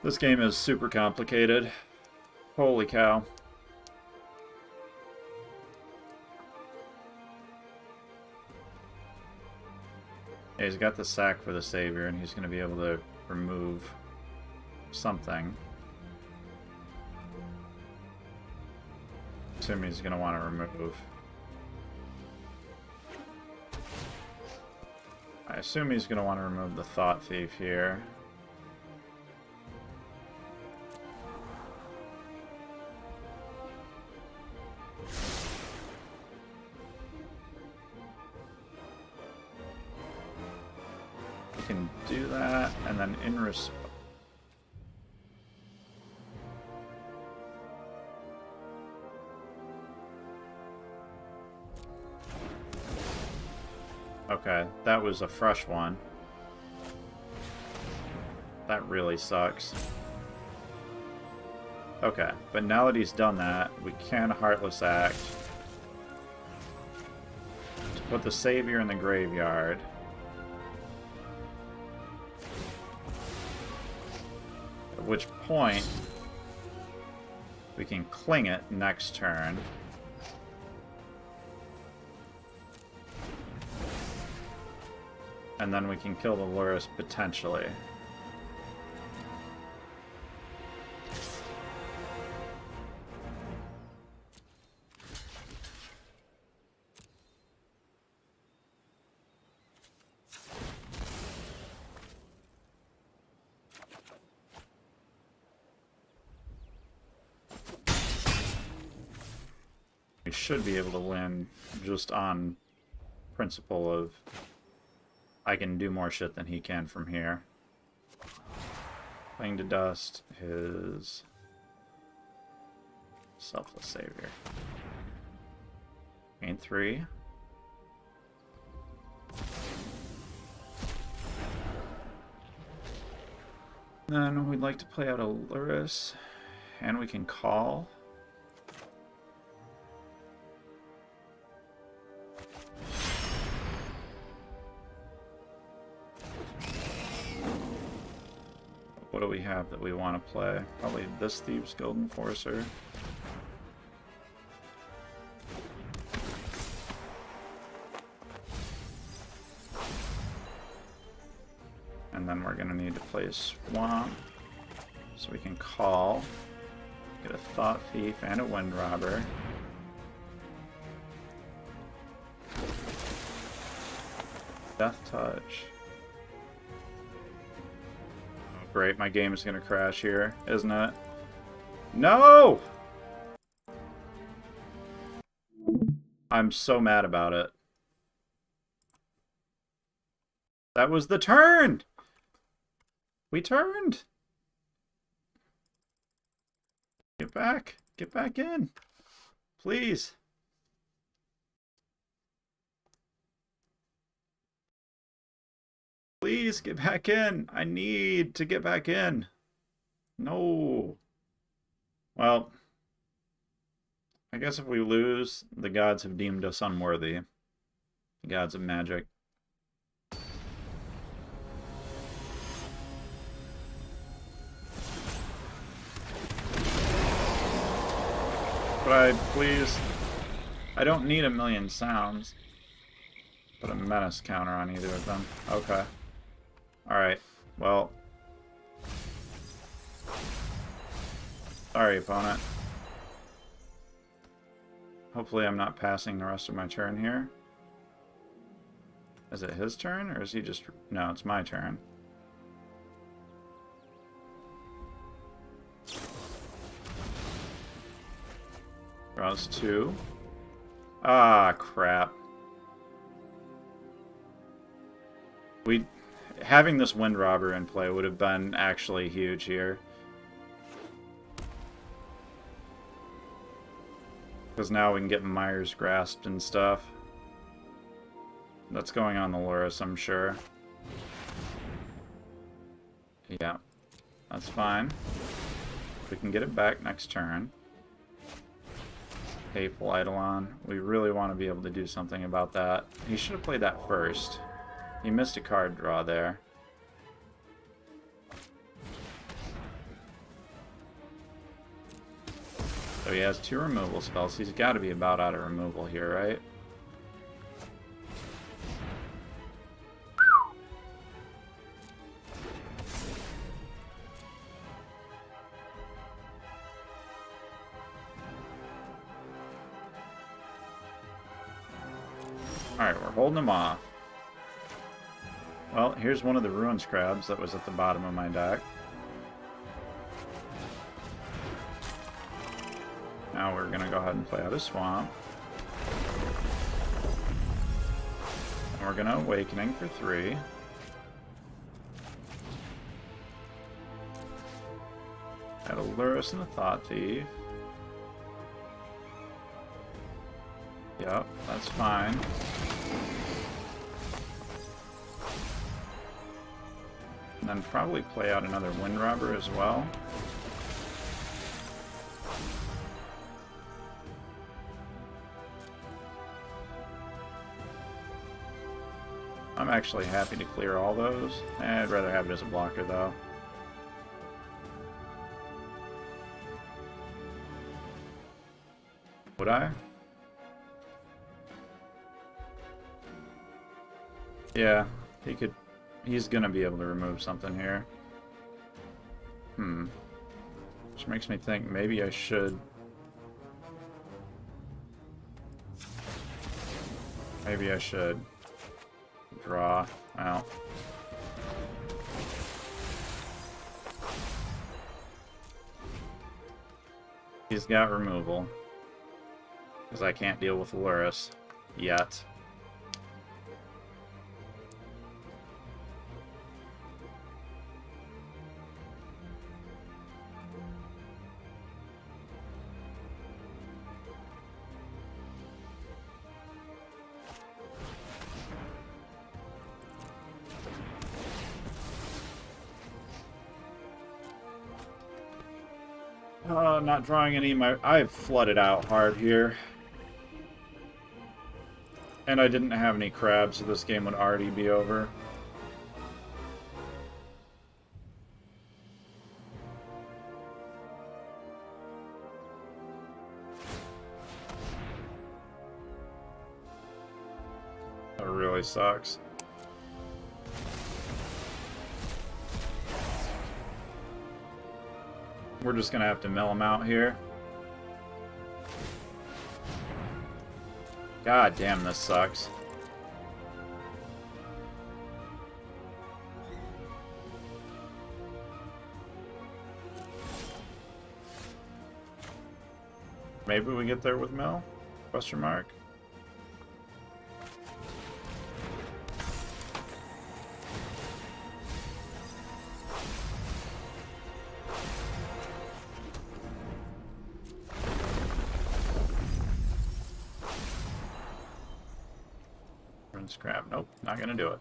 This game is super complicated. Holy cow. Yeah, he's got the sack for the Savior, and he's going to be able to remove something. Assume he's going to want to remove. I assume he's going to want to remove the Thought Thief here. Can do that, and then in response... Okay, that was a fresh one. That really sucks. Okay, but now that he's done that, we can Heartless Act to put the Savior in the graveyard. At which point, we can cling it next turn. And then we can kill the Lurrus potentially. We should be able to win just on principle of I can do more shit than he can from here. Playing to dust his Selfless Savior. Gain 3. Then we'd like to play out a Lurrus, and we can call. What do we have that we want to play? Probably this Thieves Guild Enforcer. And then we're going to need to play a Swamp, so we can call, get a Thought Thief and a Wind Robber. Death Touch. Oh great, my game is going to crash here, isn't it? No! I'm so mad about it. That was the turn! We turned! Get back! Get back in! Please! Please get back in! I need to get back in! No! Well, I guess if we lose, the gods have deemed us unworthy. The gods of magic. But I don't need a million sounds. Put a menace counter on either of them. Okay. Alright. Well. Sorry, opponent. Hopefully I'm not passing the rest of my turn here. Is it his turn, or is he just... No, it's my turn. Draws 2. Ah, crap. Having this Wind Robber in play would have been actually huge here. Because now we can get Myers grasped and stuff. That's going on the Lurrus, I'm sure. Yeah, that's fine. We can get it back next turn. Hateful Eidolon. We really want to be able to do something about that. He should have played that first. He missed a card draw there. So he has 2 removal spells. He's got to be about out of removal here, right? Alright, we're holding him off. Well, here's one of the Ruin Scrabs that was at the bottom of my deck. Now we're going to go ahead and play out a Swamp. And we're going to Awakening for 3. Add a Lurrus and a Thought Thief. Yep, that's fine. And then probably play out another Wind Robber as well. I'm actually happy to clear all those. I'd rather have it as a blocker though. Would I? Yeah, he could. He's gonna be able to remove something here. Which makes me think maybe I should. Maybe I should draw out. He's got removal. Because I can't deal with Lurrus yet. Not drawing any of my... I've flooded out hard here. And I didn't have any crabs, so this game would already be over. That really sucks. We're just gonna have to mill him out here. God damn, this sucks. Maybe we get there with mill? Question mark. Scrap. Nope, not gonna do it.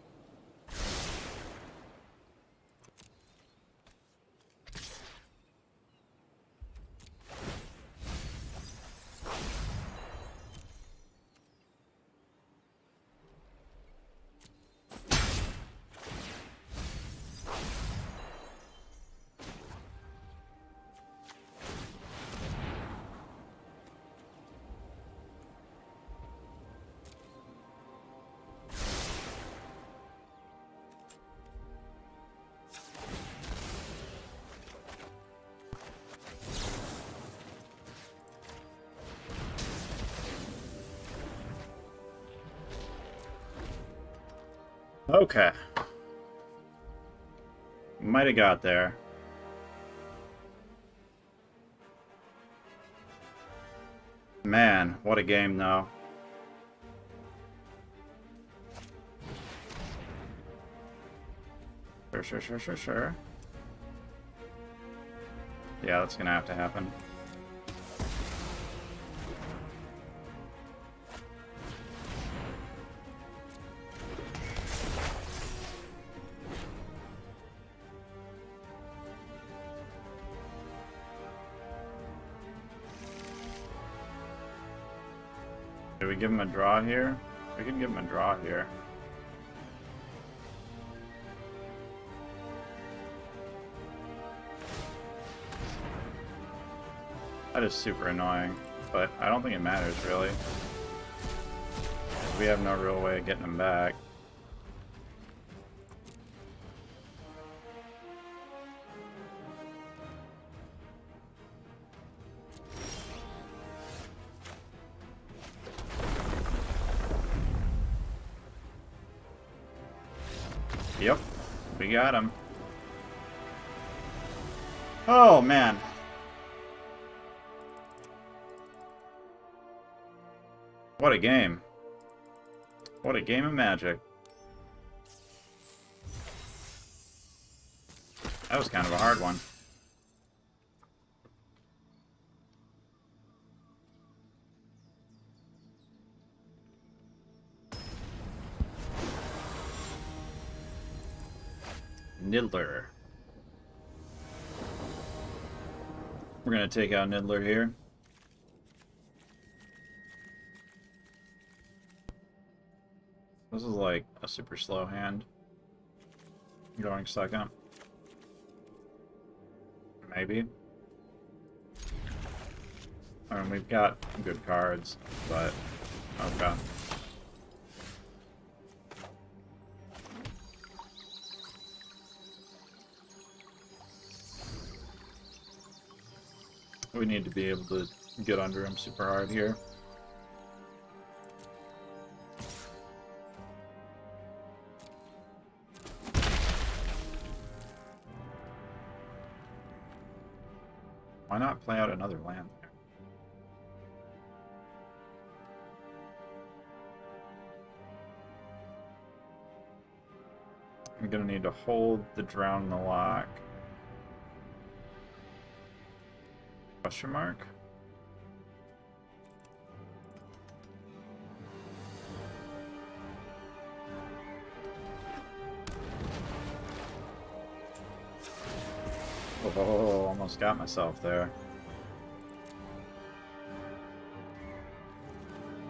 Okay. Might have got there. Man, what a game, though. Sure. Yeah, that's gonna have to happen. Did we give him a draw here? We can give him a draw here. That is super annoying, but I don't think it matters, really. We have no real way of getting him back. Yep, we got him. Oh, man. What a game. What a game of Magic. That was kind of a hard one. Niddler. We're going to take out Niddler here. This is like a super slow hand. Going second. Maybe. I mean, we've got good cards, but okay. We need to be able to get under him super hard here. Why not play out another land there? I'm gonna need to hold the drown in the lock. Question mark? Oh, almost got myself there.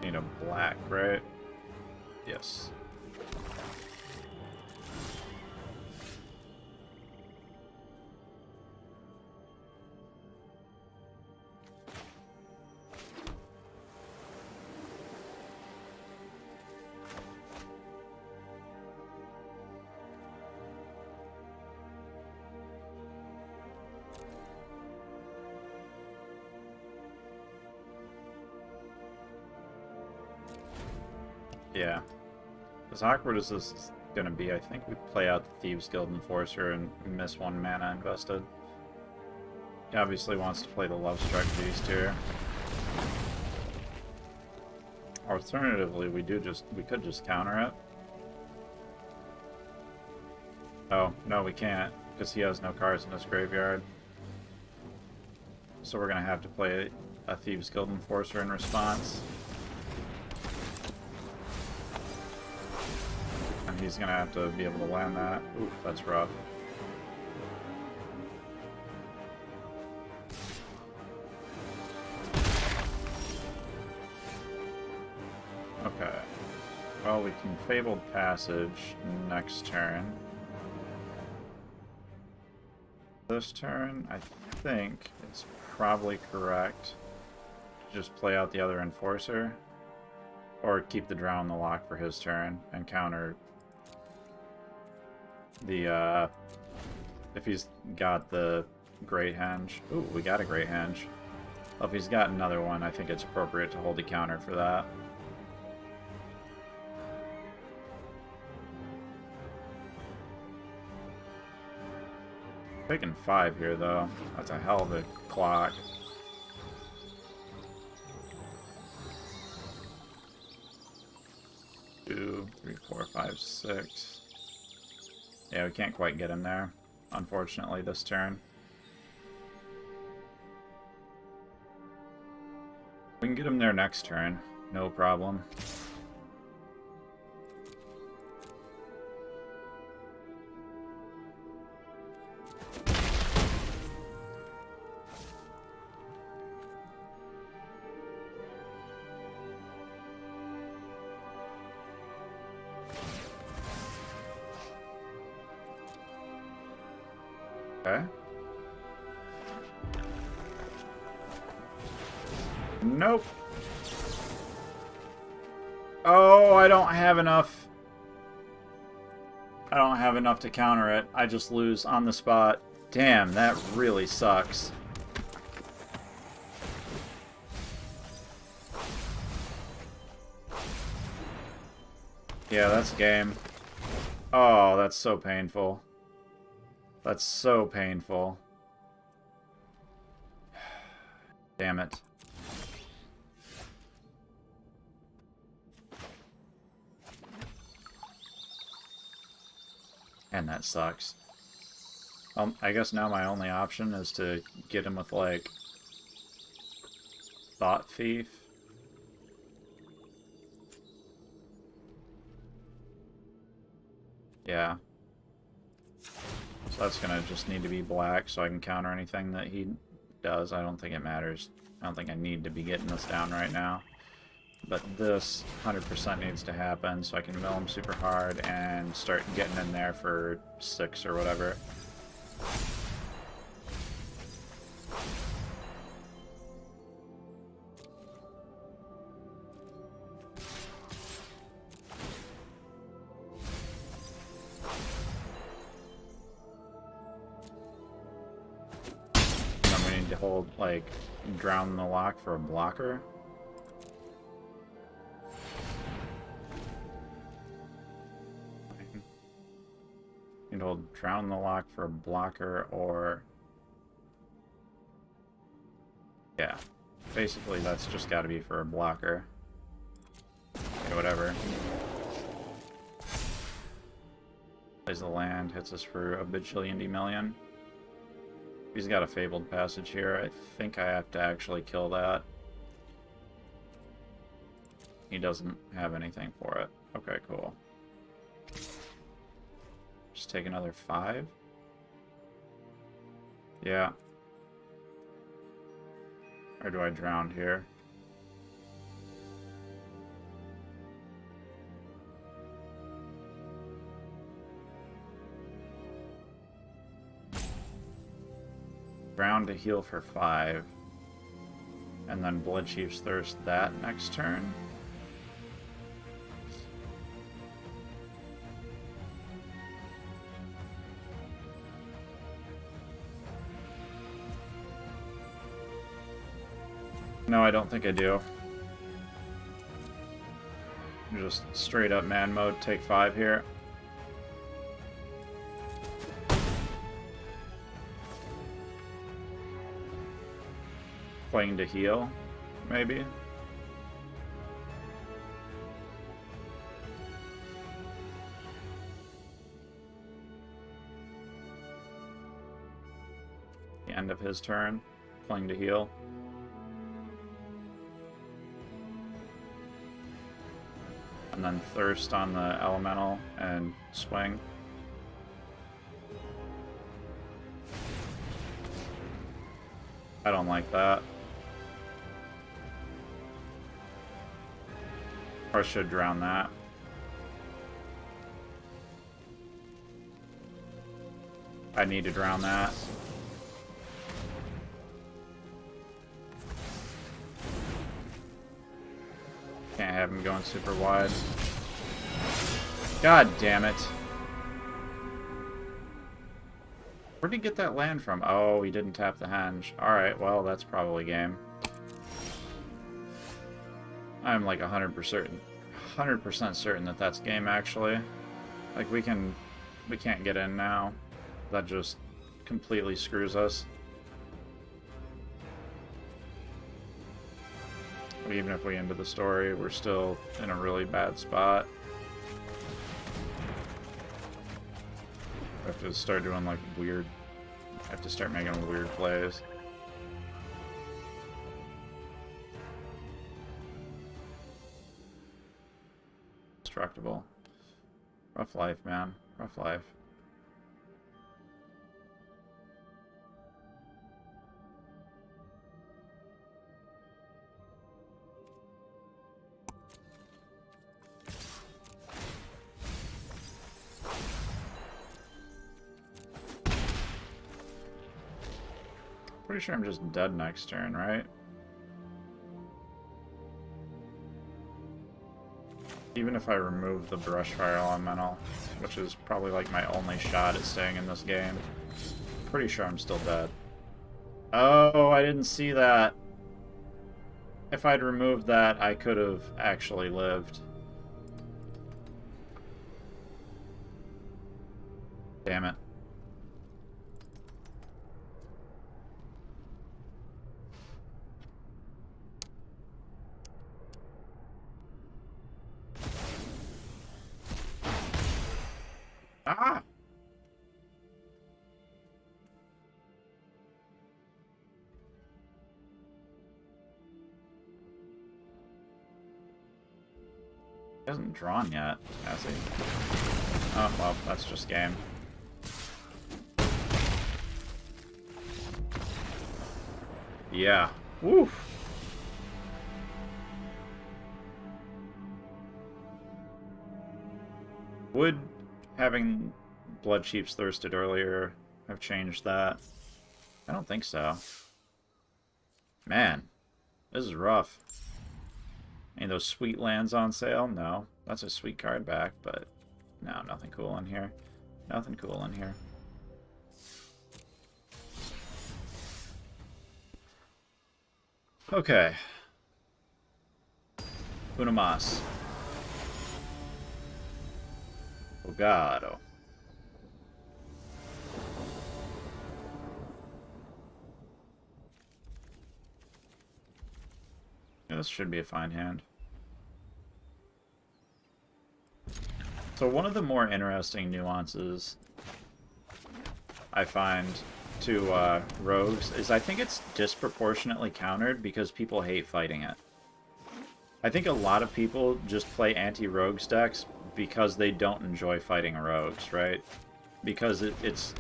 Need a black, right? Yes. Yeah. As awkward as this is going to be, I think we play out the Thieves Guild Enforcer and miss 1 mana invested. He obviously wants to play the Love-Struck Beast here. Alternatively, we could just counter it. Oh, no, we can't, because he has no cards in his graveyard. So we're going to have to play a Thieves Guild Enforcer in response. And he's going to have to be able to land that. Ooh, that's rough. Okay. Well, we can Fabled Passage next turn. This turn, I think it's probably correct to just play out the other Enforcer. Or keep the Drown in the lock for his turn and counter the, if he's got the Great Henge. Ooh, we got a Great Henge. Well, if he's got another one, I think it's appropriate to hold the counter for that. Taking 5 here, though. That's a hell of a clock. Two, 3, 4, 5, 6. Yeah, we can't quite get him there, unfortunately, this turn. We can get him there next turn, no problem. Okay. Nope. Oh, I don't have enough. I don't have enough to counter it. I just lose on the spot. Damn, that really sucks. Yeah, that's game. Oh, that's so painful. That's so painful. Damn it. And that sucks. I guess now my only option is to get him with, like, Thought Thief. Yeah. So that's gonna just need to be black so I can counter anything that he does. I don't think it matters. I don't think I need to be getting this down right now. But this 100% needs to happen so I can mill him super hard and start getting in there for 6 or whatever. And then we need to hold, like, Drown in the Lock for a blocker. Need to hold Drown in the Lock for a blocker, or... yeah. Basically, that's just got to be for a blocker. Okay, whatever. Plays the land, hits us for a bajillion million. He's got a Fabled Passage here. I think I have to actually kill that. He doesn't have anything for it. Okay, cool. Just take another 5. Yeah. Or do I drown here? Drown to heal for 5. And then Bloodchief's Thirst that next turn. No, I don't think I do. Just straight up man mode, take 5 here. Playing to heal, maybe. The end of his turn, playing to heal. And then Thirst on the Elemental and swing. I don't like that. Or I should drown that. I need to drown that. Can't have him going super wide. God damn it. Where'd he get that land from? Oh, he didn't tap the henge. Alright, well, that's probably game. I'm like 100% certain that that's game, actually. Like, we can't get in now. That just completely screws us. Even if we end the story, we're still in a really bad spot. I have to start doing like weird... I have to start making weird plays. Destructible. Rough life, man. Rough life. Pretty sure I'm just dead next turn, right? Even if I remove the Brushfire Elemental, which is probably like my only shot at staying in this game, pretty sure I'm still dead. Oh, I didn't see that. If I'd removed that, I could have actually lived. Damn it. Ah! He hasn't drawn yet, has he? Oh, well, that's just game. Yeah. Woof. Would having Bloodchief's thirsted earlier have changed that? I don't think so. Man, this is rough. Any of those sweet lands on sale? No. That's a sweet card back, but no, nothing cool in here. Nothing cool in here. Okay. Una más. Bogado. Yeah, this should be a fine hand. So one of the more interesting nuances I find to rogues is I think it's disproportionately countered because people hate fighting it. I think a lot of people just play anti-rogues decks because they don't enjoy fighting rogues, right? Because it's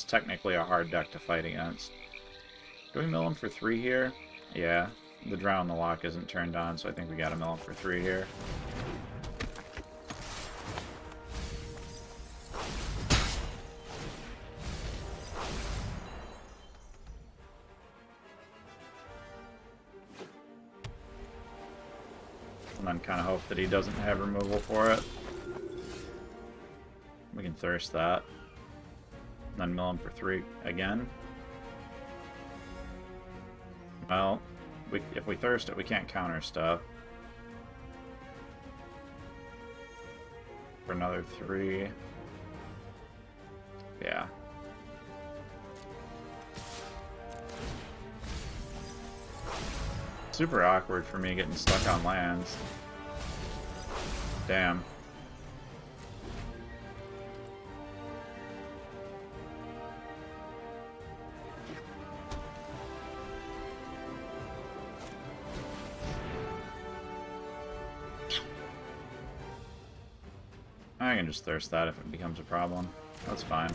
technically a hard deck to fight against. Do we mill him for 3 here? Yeah. The Drown the Lock isn't turned on, so I think we gotta mill him for 3 here. And then kind of hope that he doesn't have removal for it. We can Thirst that. And then mill him for 3 again. Well, if we Thirst it, we can't counter stuff. For another 3. Yeah. Super awkward for me getting stuck on lands. Damn. I can just Thirst that if it becomes a problem. That's fine.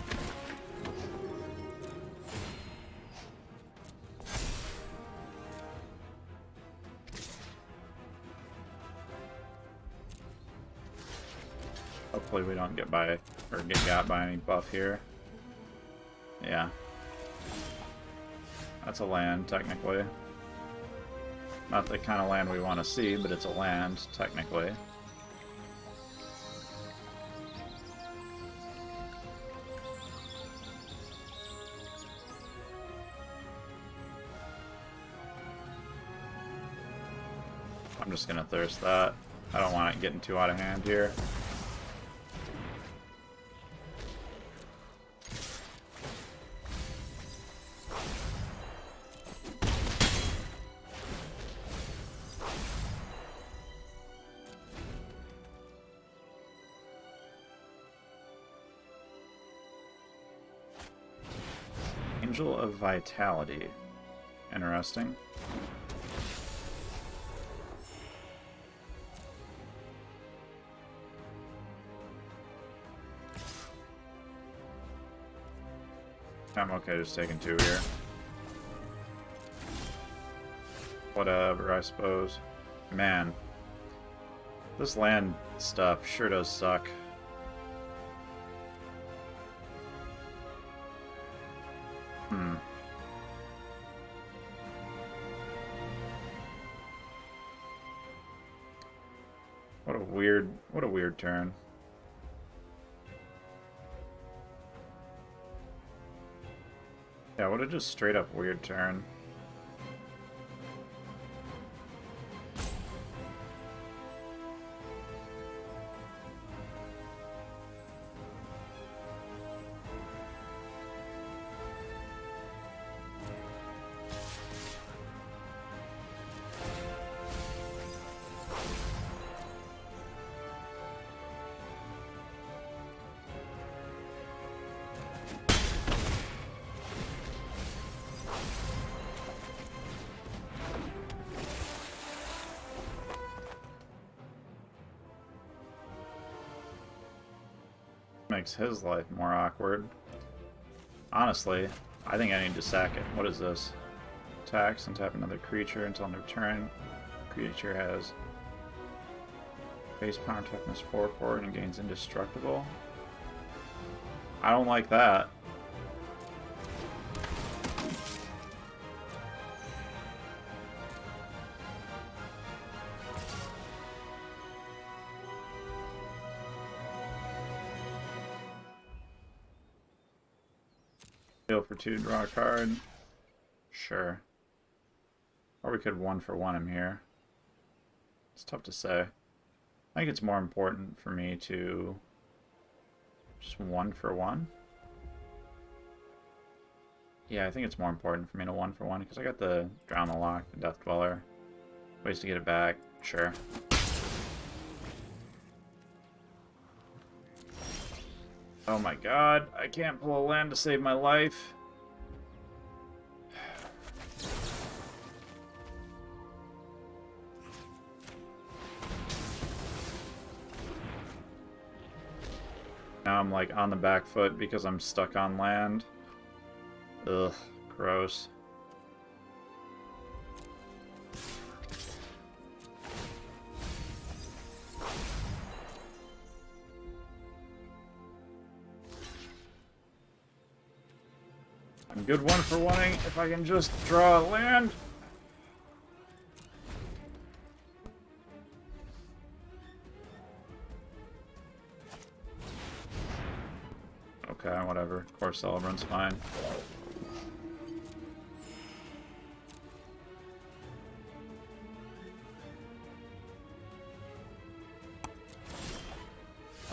Hopefully we don't get by or get got by any buff here. Yeah. That's a land, technically. Not the kind of land we want to see, but it's a land, technically. I'm just gonna Thirst that. I don't want it getting too out of hand here. Angel of Vitality. Interesting. I'm okay just taking 2 here. Whatever, I suppose. Man. This land stuff sure does suck. What a weird turn. Yeah, what a just straight up weird turn. Makes his life more awkward. Honestly, I think I need to sack it. What is this? Tax and tap another creature until end of turn. Creature has base power toughness 4/4 and gains indestructible. I don't like that. Heal for 2, draw a card. Sure. Or we could 1-for-1 him here. It's tough to say. I think it's more important for me to just 1-for-1. Yeah, I think it's more important for me to 1-for-1 because I got the Drown the Lock, the Death Dweller. Ways to get it back. Sure. Oh my god, I can't pull a land to save my life. Now I'm like on the back foot because I'm stuck on land. Ugh, gross. I'm good one for wanting if I can just draw a land. Okay, whatever. Core Celebrant's fine.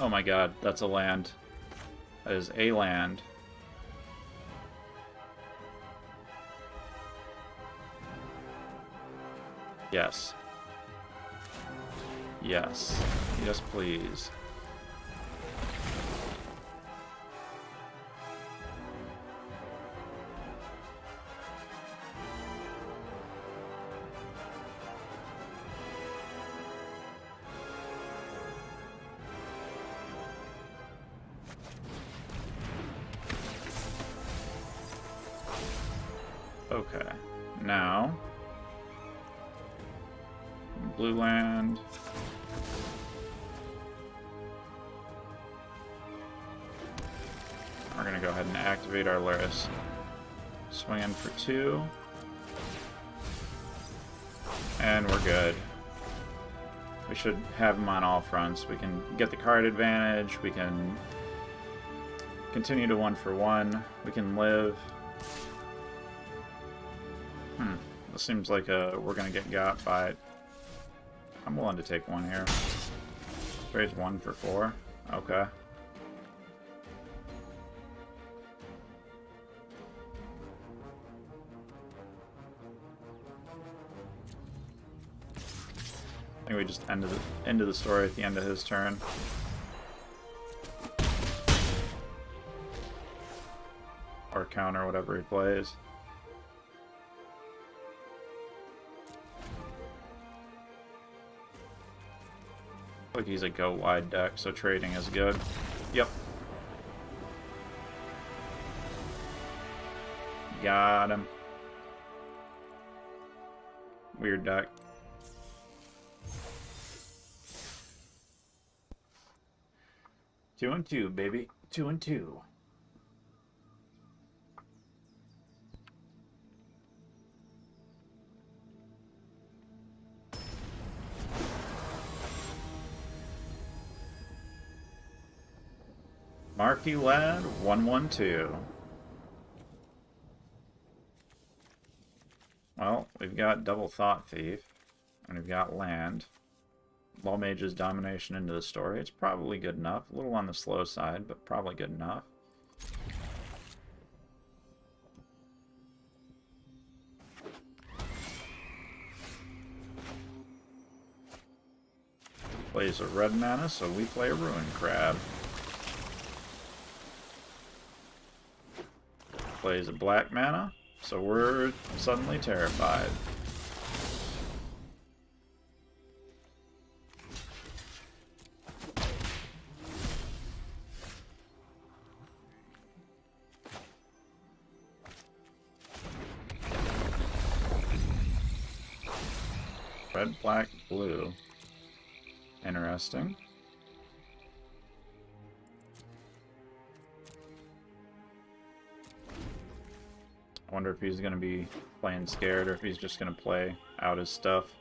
Oh my god, that's a land. That is a land. Yes. Yes. Yes, please. Okay. Now... blue land. We're gonna go ahead and activate our Lurrus. Swing in for 2. And we're good. We should have him on all fronts. We can get the card advantage, we can continue to 1 for 1, we can live. This seems like we're gonna get got by it. I'm willing to take 1 here. Raise 1 for 4. Okay. I think we just ended the story at the end of his turn. Or counter whatever he plays. Like he's a go wide deck, so trading is good. Yep. Got him. Weird deck. Two and two, baby. 2 and 2. Marquee Lad 112. Well, we've got Double Thought Thief, and we've got land. Low Mage's domination into the story. It's probably good enough. A little on the slow side, but probably good enough. Plays a red mana, so we play a Ruin Crab. Plays a black mana, so we're suddenly terrified. Red, black, blue. Interesting. I wonder if he's going to be playing scared or if he's just going to play out his stuff.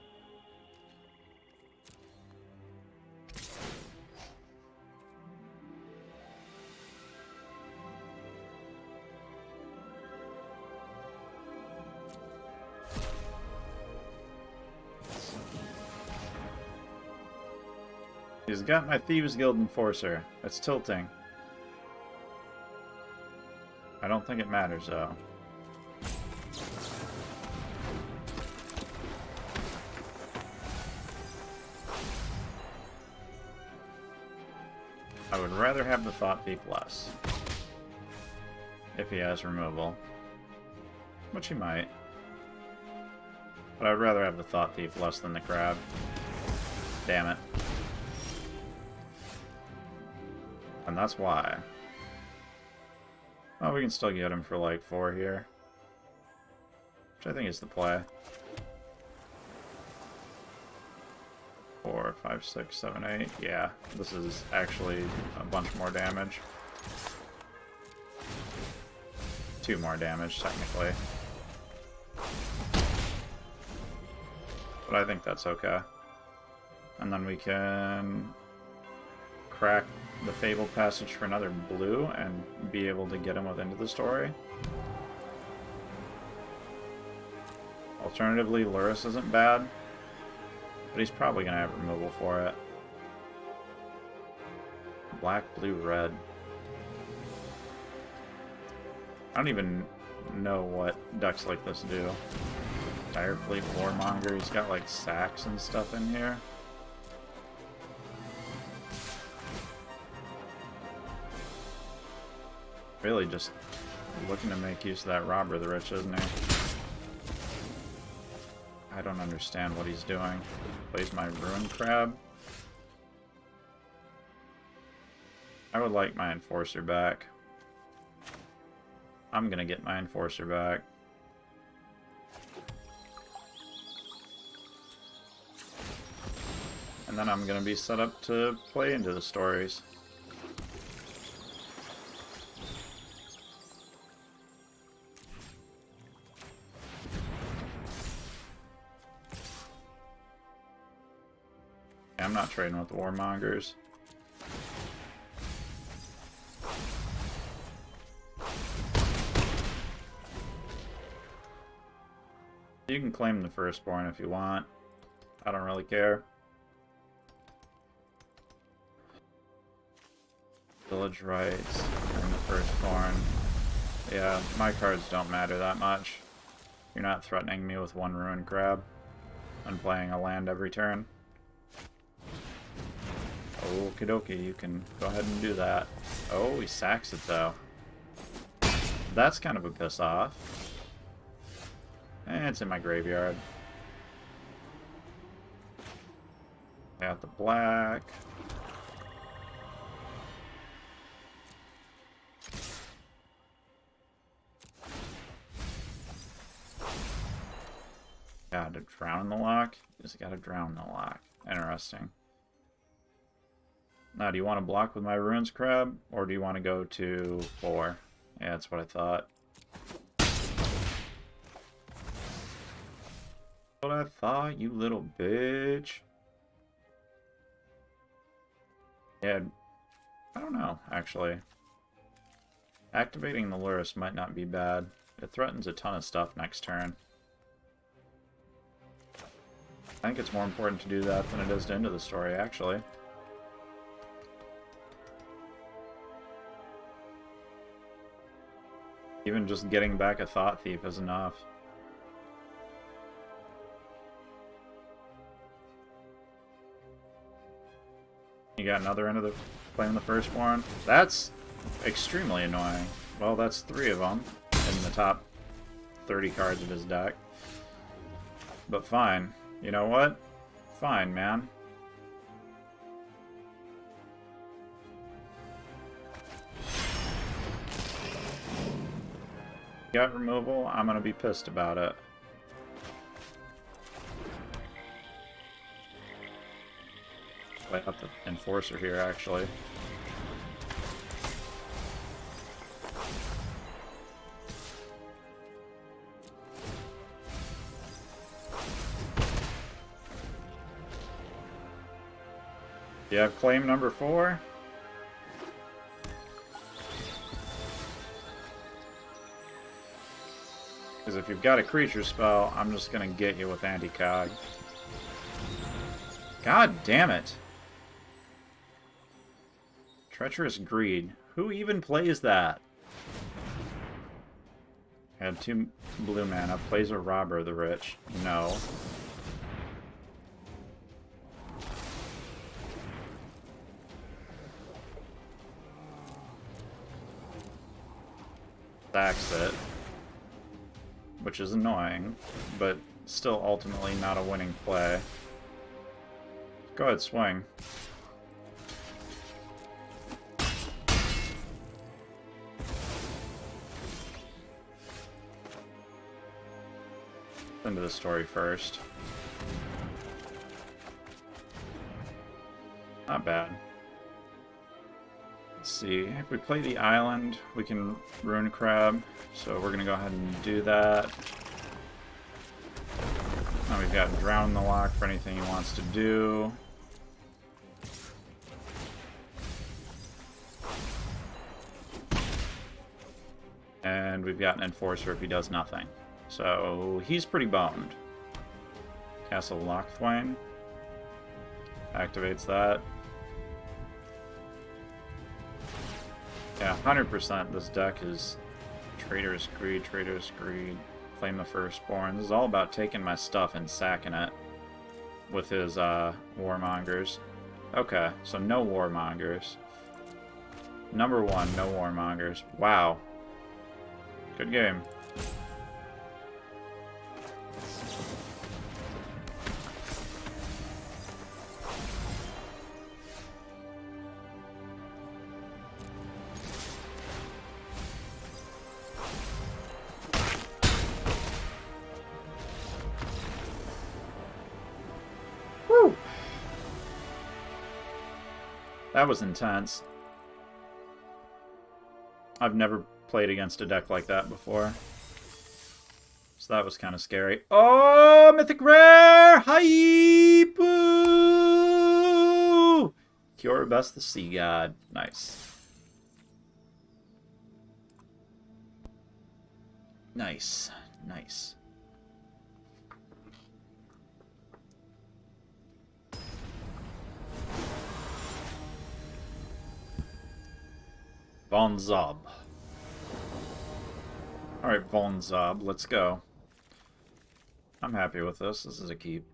He's got my Thieves Guild Enforcer. It's tilting. I don't think it matters, though. I would rather have the Thought Thief less. If he has removal. Which he might. But I would rather have the Thought Thief less than the Crab. Damn it. And that's why. Well, we can still get him for like 4 here. Which I think is the play. 4, 5, 6, 7, 8. Yeah, this is actually a bunch more damage. 2 more damage, technically. But I think that's okay. And then we can crack the Fabled Passage for another blue and be able to get him within the story. Alternatively, Lurrus isn't bad, but he's probably going to have removal for it. Black, blue, red. I don't even know what decks like this do. Direfleet, Warmonger, he's got like sacks and stuff in here. Really just looking to make use of that Robber the Rich, isn't he? I don't understand what he's doing. Plays my Ruin Crab. I would like my Enforcer back. I'm gonna get my Enforcer back. And then I'm gonna be set up to play into the stories. I'm not trading with the Warmongers. You can claim the Firstborn if you want. I don't really care. Village Rights and the Firstborn. Yeah, my cards don't matter that much. You're not threatening me with 1 Ruin Crab and playing a land every turn. Okie dokie, you can go ahead and do that. Oh, he sacks it though. That's kind of a piss off. And it's in my graveyard. Got the black. Got to drown the lock? Just gotta drown the lock. Interesting. Now, do you want to block with my Ruins Crab, or do you want to go to 4? Yeah, that's what I thought. What I thought, you little bitch. Yeah, I don't know, actually. Activating the Lurrus might not be bad. It threatens a ton of stuff next turn. I think it's more important to do that than it is to end the story, actually. Even just getting back a Thought Thief is enough. You got another end of the playing the Firstborn. That's extremely annoying. Well, that's 3 of them in the top 30 cards of his deck. But fine. You know what? Fine, man. Got removal, I'm gonna be pissed about it. Play out the Enforcer here, actually. Do you have claim number 4? Because if you've got a creature spell, I'm just going to get you with anti-cog. God damn it. Treacherous Greed. Who even plays that? Had 2 blue mana. Plays a Robber the Rich. No. stacks it, which is annoying, but still ultimately not a winning play. Go ahead, swing. Into the story first. Not bad. Let's see, if we play the island, we can ruin crab, so we're gonna go ahead and do that. Now we've got drown in the lock for anything he wants to do. And we've got an enforcer if he does nothing. So he's pretty boned. Castle Lochthwain activates that. Yeah, 100% this deck is Traitorous Greed, Flame the Firstborn. This is all about taking my stuff and sacking it with his Warmongers. Okay, so no Warmongers. Number one, no Warmongers. Wow. Good game. Woo! That was intense. I've never played against a deck like that before. So that was kind of scary. Oh, Mythic Rare! Hype! Cure Best the Sea God. Nice. Nice. Nice. Von Zob. Alright, Von Zob, let's go. I'm happy with this. This is a keep.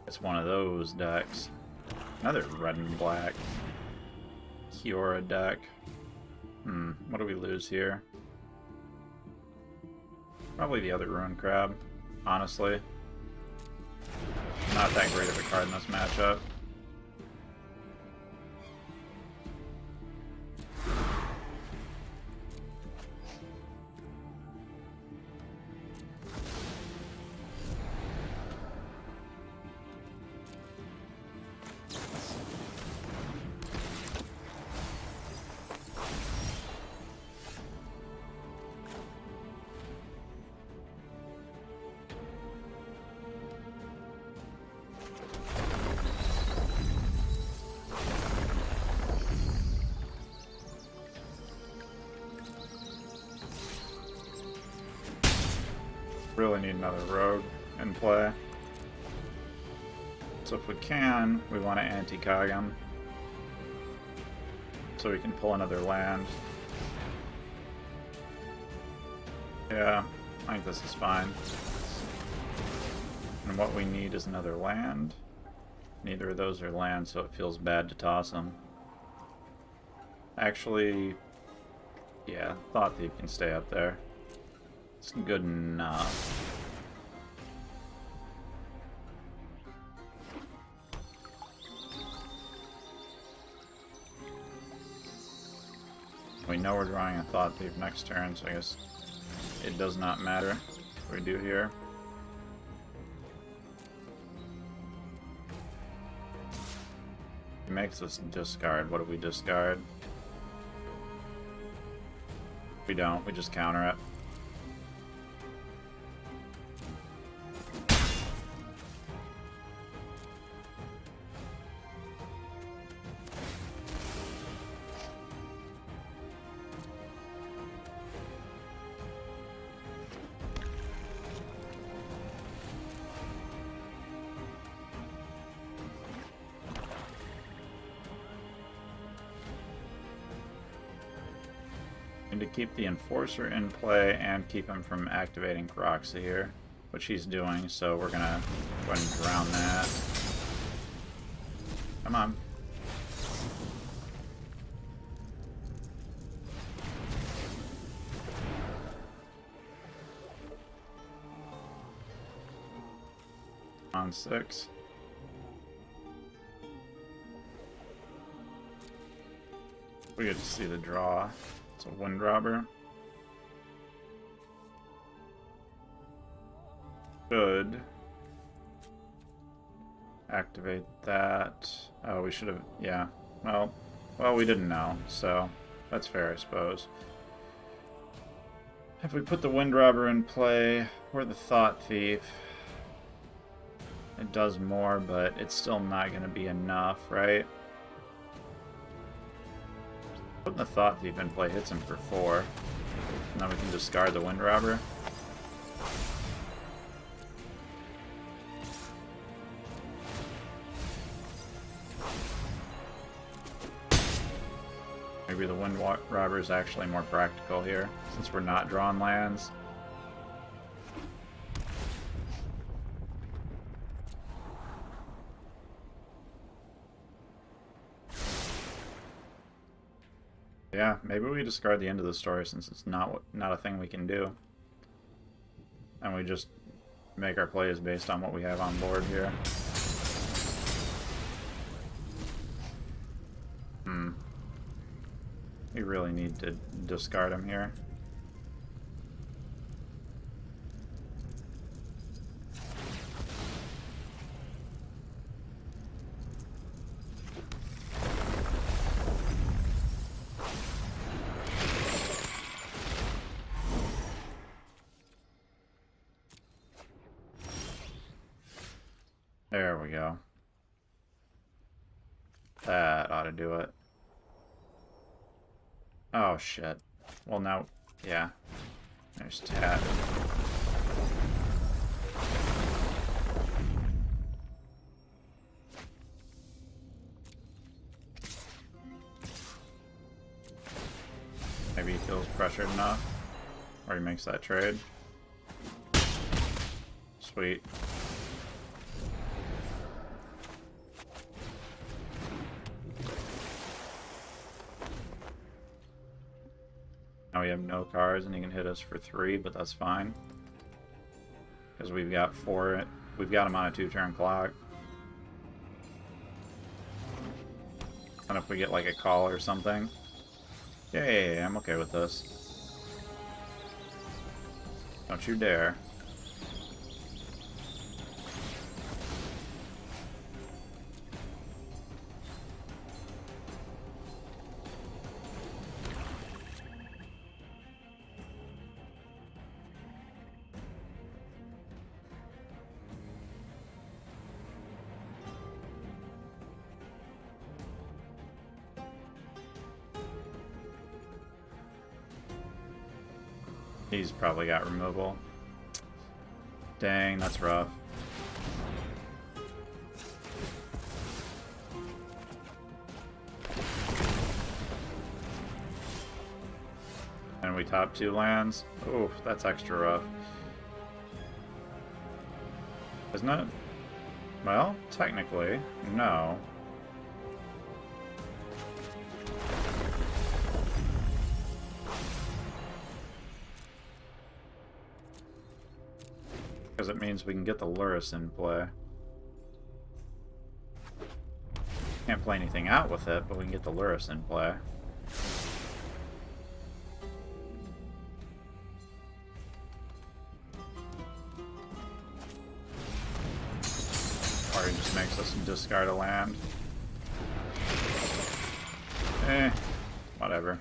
It's one of those decks. Another red and black Kiora deck. What do we lose here? Probably the other Ruin Crab, honestly. Not that great of a card in this matchup. Really need another rogue in play. So if we can, we want to anti-cog him. So we can pull another land. Yeah, I think this is fine. And what we need is another land. Neither of those are land, so it feels bad to toss them. Actually, yeah, Thought Thief can stay up there. It's good enough. We know we're drawing a Thought Thief next turn, so I guess it does not matter what we do here. He makes us discard. What do we discard? We don't. We just counter it. Need to keep the Enforcer in play and keep him from activating Proxy here, which he's doing, so we're gonna go ahead and drown that. Come on. On 6. We get to see the draw. It's a Wind Robber. Should activate that. Oh, we should have. Yeah. Well, we didn't know, so that's fair, I suppose. If we put the Wind Robber in play, or the Thought Thief, it does more, but it's still not going to be enough, right? Putting the Thought Thief in play hits him for 4. And then we can discard the Wind Robber. Maybe the Wind Robber is actually more practical here, since we're not drawing lands. Yeah, maybe we discard the end of the story since it's not a thing we can do. And we just make our plays based on what we have on board here. We really need to discard him here. There we go. That ought to do it. Oh, shit. Well, now, yeah. There's Tat. Maybe he feels pressured enough. Or he makes that trade. Sweet. Now we have no cards and he can hit us for 3, but that's fine. Because we've got 4, we've got him on a 2-turn clock. And if we get like a call or something, yay, I'm okay with this. Don't you dare. He's probably got removal. Dang, that's rough. And we top 2 lands. Oof, that's extra rough. Isn't it? Well, technically, no. Because it means we can get the Lurrus in play. Can't play anything out with it, but we can get the Lurrus in play. Or he just makes us discard a land. Whatever.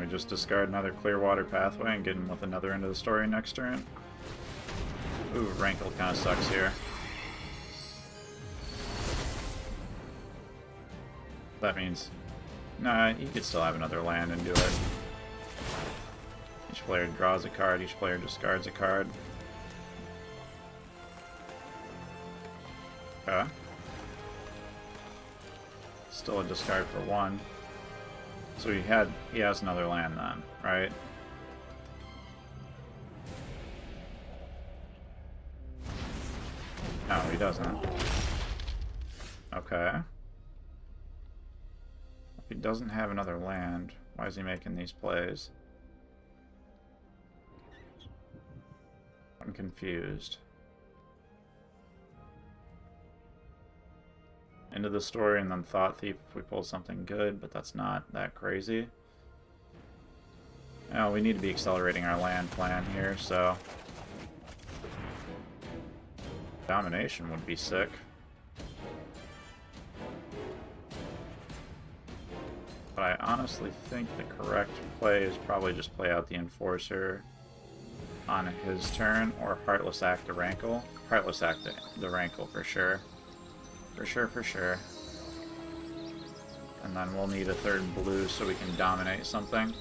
just discard another Clearwater Pathway and get him with another end of the story next turn? Ooh, Rankle kind of sucks here. That means... Nah, you could still have another land and do it. Each player draws a card, each player discards a card. Okay. Still a discard for one. So he has another land then, right? No, he doesn't. Okay. If he doesn't have another land, why is he making these plays? I'm confused. Into the story and then Thought Thief if we pull something good, but that's not that crazy. Now we need to be accelerating our land plan here, so Domination would be sick. But I honestly think the correct play is probably just play out the Enforcer on his turn, or Heartless Act the Rankle. Heartless Act the Rankle for sure. For sure. And then we'll need a third blue so we can dominate something.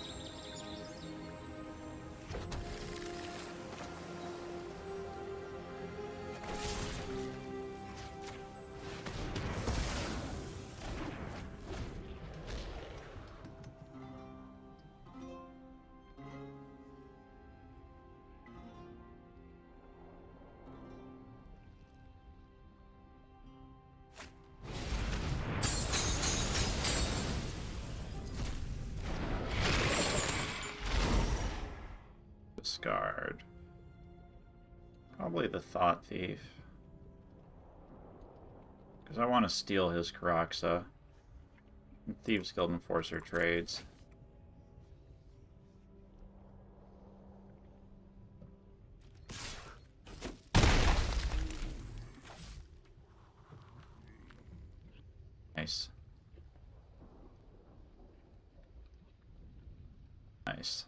Discard. Probably the Thought Thief. Because I want to steal his Karaxa. And Thieves Guild Enforcer trades. Nice. Nice.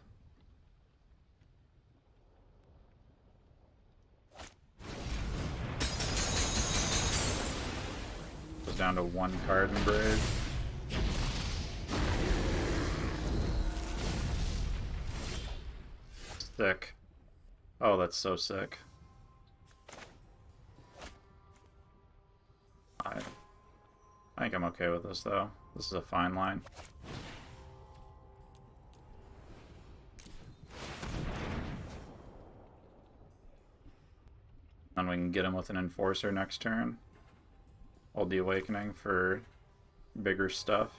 Down to one card in Brave. Sick. Oh, that's so sick. I think I'm okay with this, though. This is a fine line. And we can get him with an Enforcer next turn. Hold the Awakening for bigger stuff.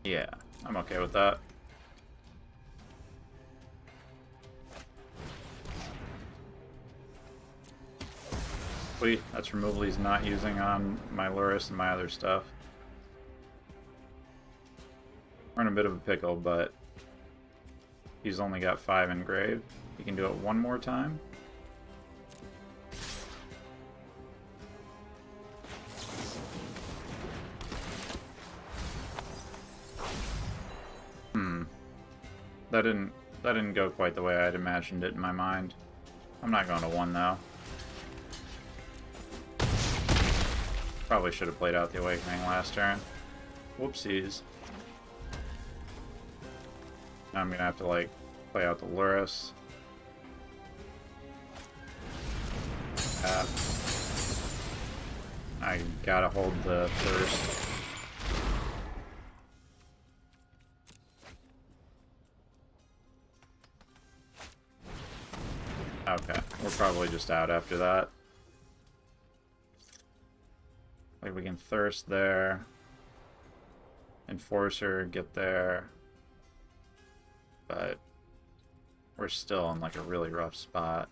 Yeah, I'm okay with that. Sweet, that's removal he's not using on my Lurrus and my other stuff. We're in a bit of a pickle, but he's only got 5 engraved. He can do it one more time. That didn't go quite the way I'd imagined it in my mind. I'm not going to 1 though. Probably should have played out the Awakening last turn. Whoopsies. Now I'm gonna have to like play out the Lurrus. I gotta hold the first. Okay, we're probably just out after that. Like we can Thirst there. Enforcer, get there. But we're still in like a really rough spot.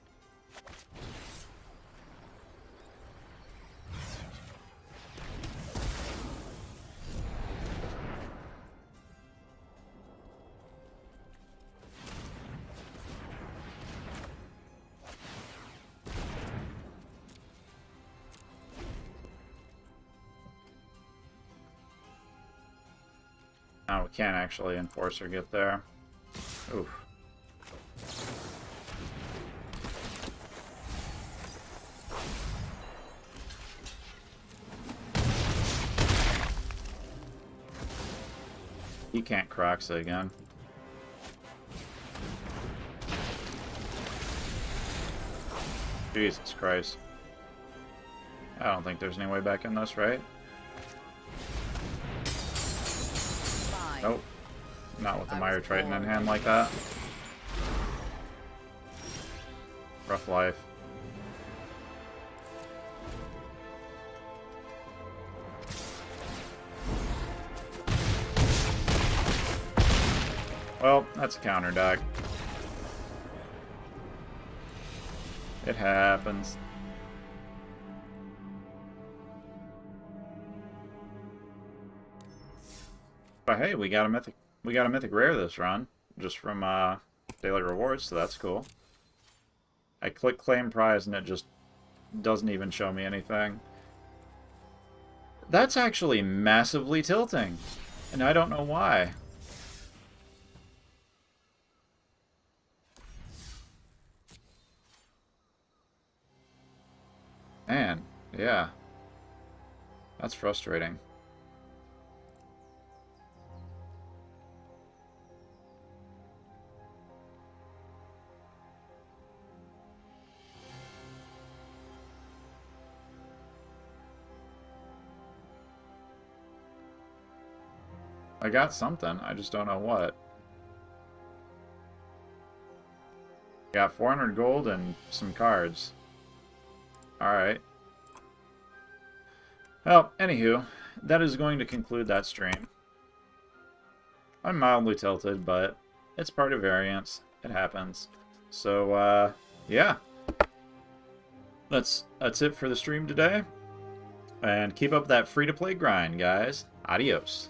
Now we can't actually enforce or get there. Oof. He can't Croxa again. Jesus Christ. I don't think there's any way back in this, right? Nope. Not with the Mire Triton in hand like that. Rough life. Well, that's a counter deck. It happens. But hey, we got a mythic rare this run, just from daily rewards, so that's cool. I click claim prize and it just doesn't even show me anything. That's actually massively tilting, and I don't know why. Man, yeah. That's frustrating. I got something, I just don't know what. Got 400 gold and some cards. Alright. Well, anywho, that is going to conclude that stream. I'm mildly tilted, but it's part of variance. It happens. So, yeah. That's it for the stream today. And keep up that free-to-play grind, guys. Adios.